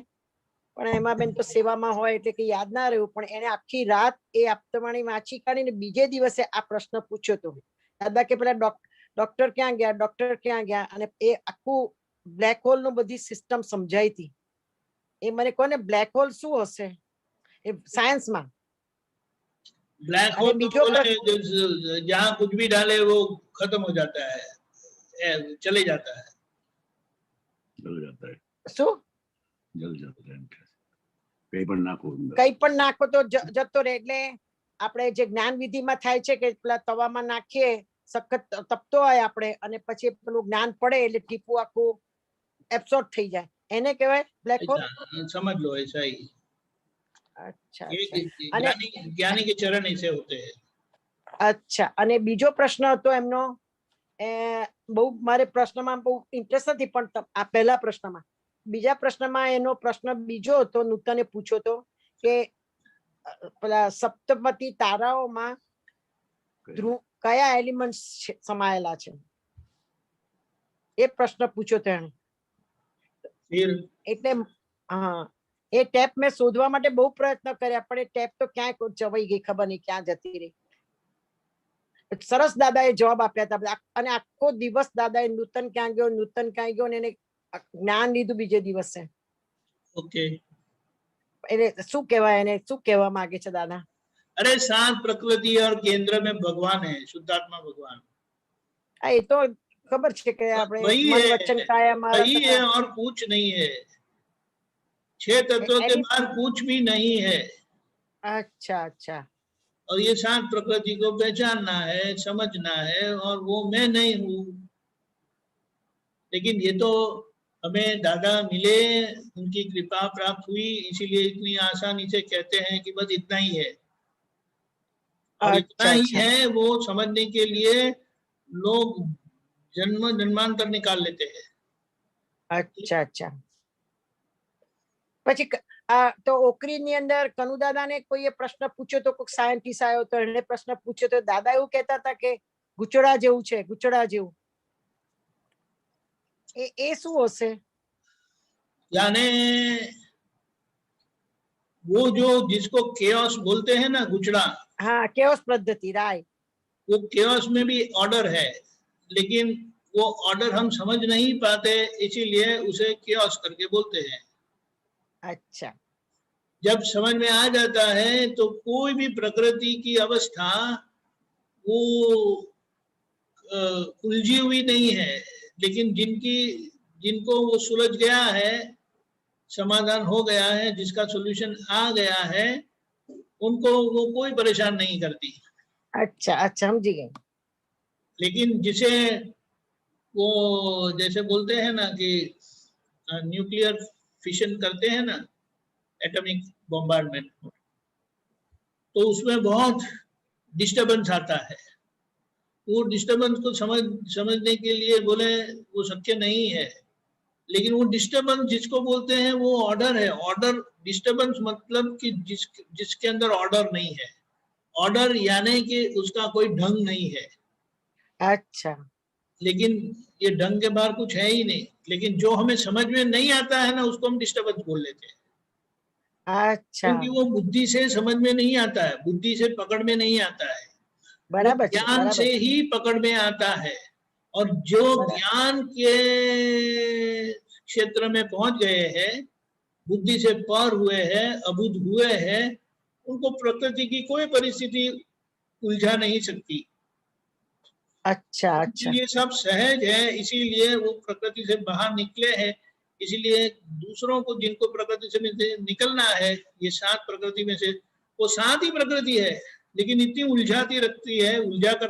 પણ હેમાબેન તો સેવામાં હોય એટલે કે યાદ ના રહ્યું, પણ એને આખી રાત એ હપ્તાવાણી વાંચી કાઢીને બીજે દિવસે આ પ્રશ્ન પૂછ્યો હતો. દાદા કે પેલા ડોક્ટર ક્યાં ગયા, અને એ આખું બ્લેક હોલ નું બધી સિસ્ટમ સમજાઈ હતી. એ મને કોને બ્લેક હોલ શું હશે એ સાયન્સમાં. ब्लैक होल जहाँ कुछ भी डाले वो खत्म हो जाता है, चले जाता है, जल जाता है। શું जल जाता है, કઈ પણ નાખો તો જતો રહે. એટલે આપણે જે જ્ઞાન વિધિમાં થાય છે કે પેલા તવામાં નાખીએ, સખત તપતો હોય આપણે, અને પછી પેલું જ્ઞાન પડે એટલે ટીપું આખું એબ્સોર્બ થઈ જાય, એને કહેવાય બ્લેક હોલ. समझ लो ऐसा ही। अच्छा, ज्ञानी के चरण ऐसे होते हैं। अच्छा, અને બીજો પ્રશ્ન હતો એમનો, બહુ મારે પ્રશ્નમાં બહુ ઇન્ટરેસ્ટ નથી, પણ આ પહેલા પ્રશ્નમાં, બીજા પ્રશ્નમાં એનો પ્રશ્ન બીજો હતો, નૂતને પૂછ્યો હતો કે પેલા સપ્તમતી તારાઓમાં કયા એલિમેન્ટ્સ સમાયેલા છે, એ પ્રશ્ન પૂછ્યો હતો એણે. એટલે હા, એ ટેપ મેં શોધવા માટે બહુ પ્રયત્ન કર્યા, પણ એ ટેપ તો ક્યાંય જવાઈ ગઈ, ખબર નહીં ક્યાં જતી રહી. સરસ દાદાએ જવાબ આપ્યા હતા, અને આખો દિવસ દાદાએ નૂતન ક્યાં ગયો, અને એને જ્ઞાન લીધું બીજે દિવસે. ઓકે, એટલે શું કહેવાય, એને શું કહેવા માંગે છે દાદા? अरे शांत प्रकृति और केंद्र में भगवान है, शुद्धात्मा भगवान। ये तो खबर है कि આપણે મન વચન કાયા वही है और कुछ नहीं है। 6 तत्वों के बाहर कुछ भी नहीं है। अच्छा अच्छा। और ये शांत प्रकृति को पहचानना है, समझना है, और वो मैं नहीं हूँ। लेकिन ये तो हमें दादा मिले, उनकी कृपा प्राप्त हुई, इसीलिए इतनी आसानी से कहते हैं कि बस इतना ही है। और इतना ही है वो समझने के लिए लोग जन्मांतर निकाल लेते हैं। अच्छा अच्छा। પછી તો ઓકરીની અંદર કનુ દાદાને કોઈએ પ્રશ્ન પૂછ્યો તો, કોઈ સાયન્ટિસ્ટ આવ્યો તો એને પ્રશ્ન પૂછ્યો તો દાદા એવું કહેતા હતા કે ગુચડા જેવું છે, ગુચડા જેવું. એ શું હશે? यानी वो जो जिसको केओस बोलते हैं ना, गुचड़ा। हाँ, केओस पद्धति, राइट। वो केओस में भी ऑर्डर है, लेकिन वो ऑर्डर हम समझ नहीं पाते, इसीलिए उसे केओस करके बोलते हैं। अच्छा। जब समझ में आ जाता है तो कोई भी प्रकृति की अवस्था वो उलझी हुई नहीं है, लेकिन जिनको वो सुलझ गया है, समाधान हो गया है, जिसका सॉल्यूशन आ गया है, उनको वो कोई परेशान नहीं करती। अच्छा अच्छा, समझ गए। लेकिन जिसे वो जैसे बोलते हैं ना कि न्यूक्लियर फिशन करते हैं ना, एटॉमिक बॉम्बार्डमेंट, तो उसमें बहुत डिस्टर्बेंस आता है। वो डिस्टर्बेंस को समझने के लिए बोले वो सत्य नहीं है, लेकिन वो डिस्टर्बेंस जिसको बोलते हैं वो ऑर्डर है। ऑर्डर डिस्टर्बेंस मतलब कि जिसके अंदर ऑर्डर नहीं है। ऑर्डर यानी कि उसका कोई ढंग नहीं है। अच्छा, लेकिन ये ढंग के बाहर कुछ है ही नहीं, लेकिन जो हमें समझ में नहीं आता है ना उसको हम डिस्टर्बेंस बोल लेते हैं। अच्छा, क्योंकि वो बुद्धि से समझ में नहीं आता है, बुद्धि से पकड़ में नहीं आता है, बराबर ज्ञान से ही पकड़ में आता है। और जो ज्ञान के क्षेत्र में पहुंच गए हैं, बुद्धि से पार हुए हैं, अबुद्ध हुए हैं, उनको प्रकृति की कोई परिस्थिति उलझा नहीं सकती। अच्छा, अच्छा, ये सब सहज है, इसीलिए वो प्रकृति से बाहर निकले हैं। इसीलिए दूसरों को जिनको प्रकृति से निकलना है, ये 7 प्रकृति में से वो 7 ही प्रकृति है, लेकिन इतनी उलझा कर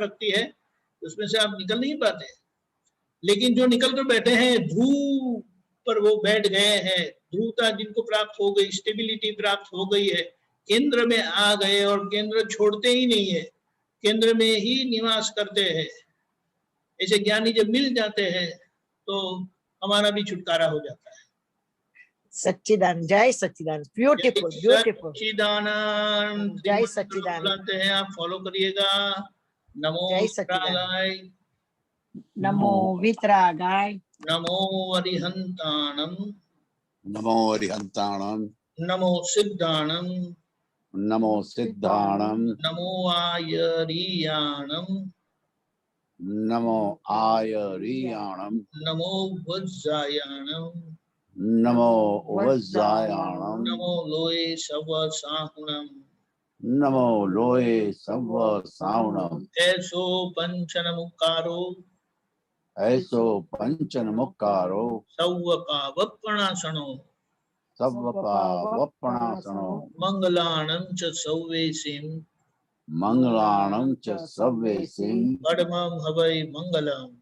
रखती है, उसमें से आप निकल नहीं पाते। लेकिन जो निकल कर बैठे हैं, ध्रुव पर वो बैठ गए हैं, ध्रुवता जिनको प्राप्त हो गई, स्टेबिलिटी प्राप्त हो गई है, केंद्र में आ गए और केंद्र छोड़ते ही नहीं है, केंद्र में ही निवास करते हैं। ऐसे ज्ञानी जब मिल जाते हैं तो हमारा भी छुटकारा हो जाता है। सच्चिदानंद, जय सच्चिदानंद, ब्यूटीफुल ब्यूटीफुल, सच्चिदानंद। जय सच्चिदानंद। बुलाते हैं, आप फॉलो करिएगा। नमो जय वितरागाय, नमो वितरागाय, नमो अरिहंताणम, नमो अरिहंताणम, नमो सिद्धाणम, नमो सिद्धाणम, नमो आयरियाणम, नमो आयरियाणम, नमो वज्रायाणम, नमो वज्रायाणम, नमो लोये सवसाहुणम, नमो लोये सव सावणम, ऐसो पंचनमुकारो, ऐसो पंचन मुक्कारो, सौवपावपणासनो, सवपावपणासनो, मंगलाणं च सौवेसिं, मंगलाणं च सव्वेसिं, परमं हवै मंगलम्।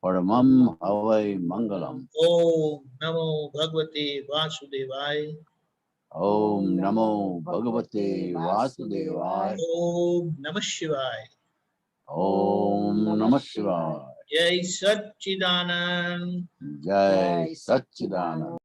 परमं हवै मंगलम्। ओम नमो भगवते वासुदेवाय, ओम नमो भगवते वासुदेवाय, ओम नमः शिवाय, ओम नमः शिवाय। जय सच्चिदानंद। जय सच्चिदानंद।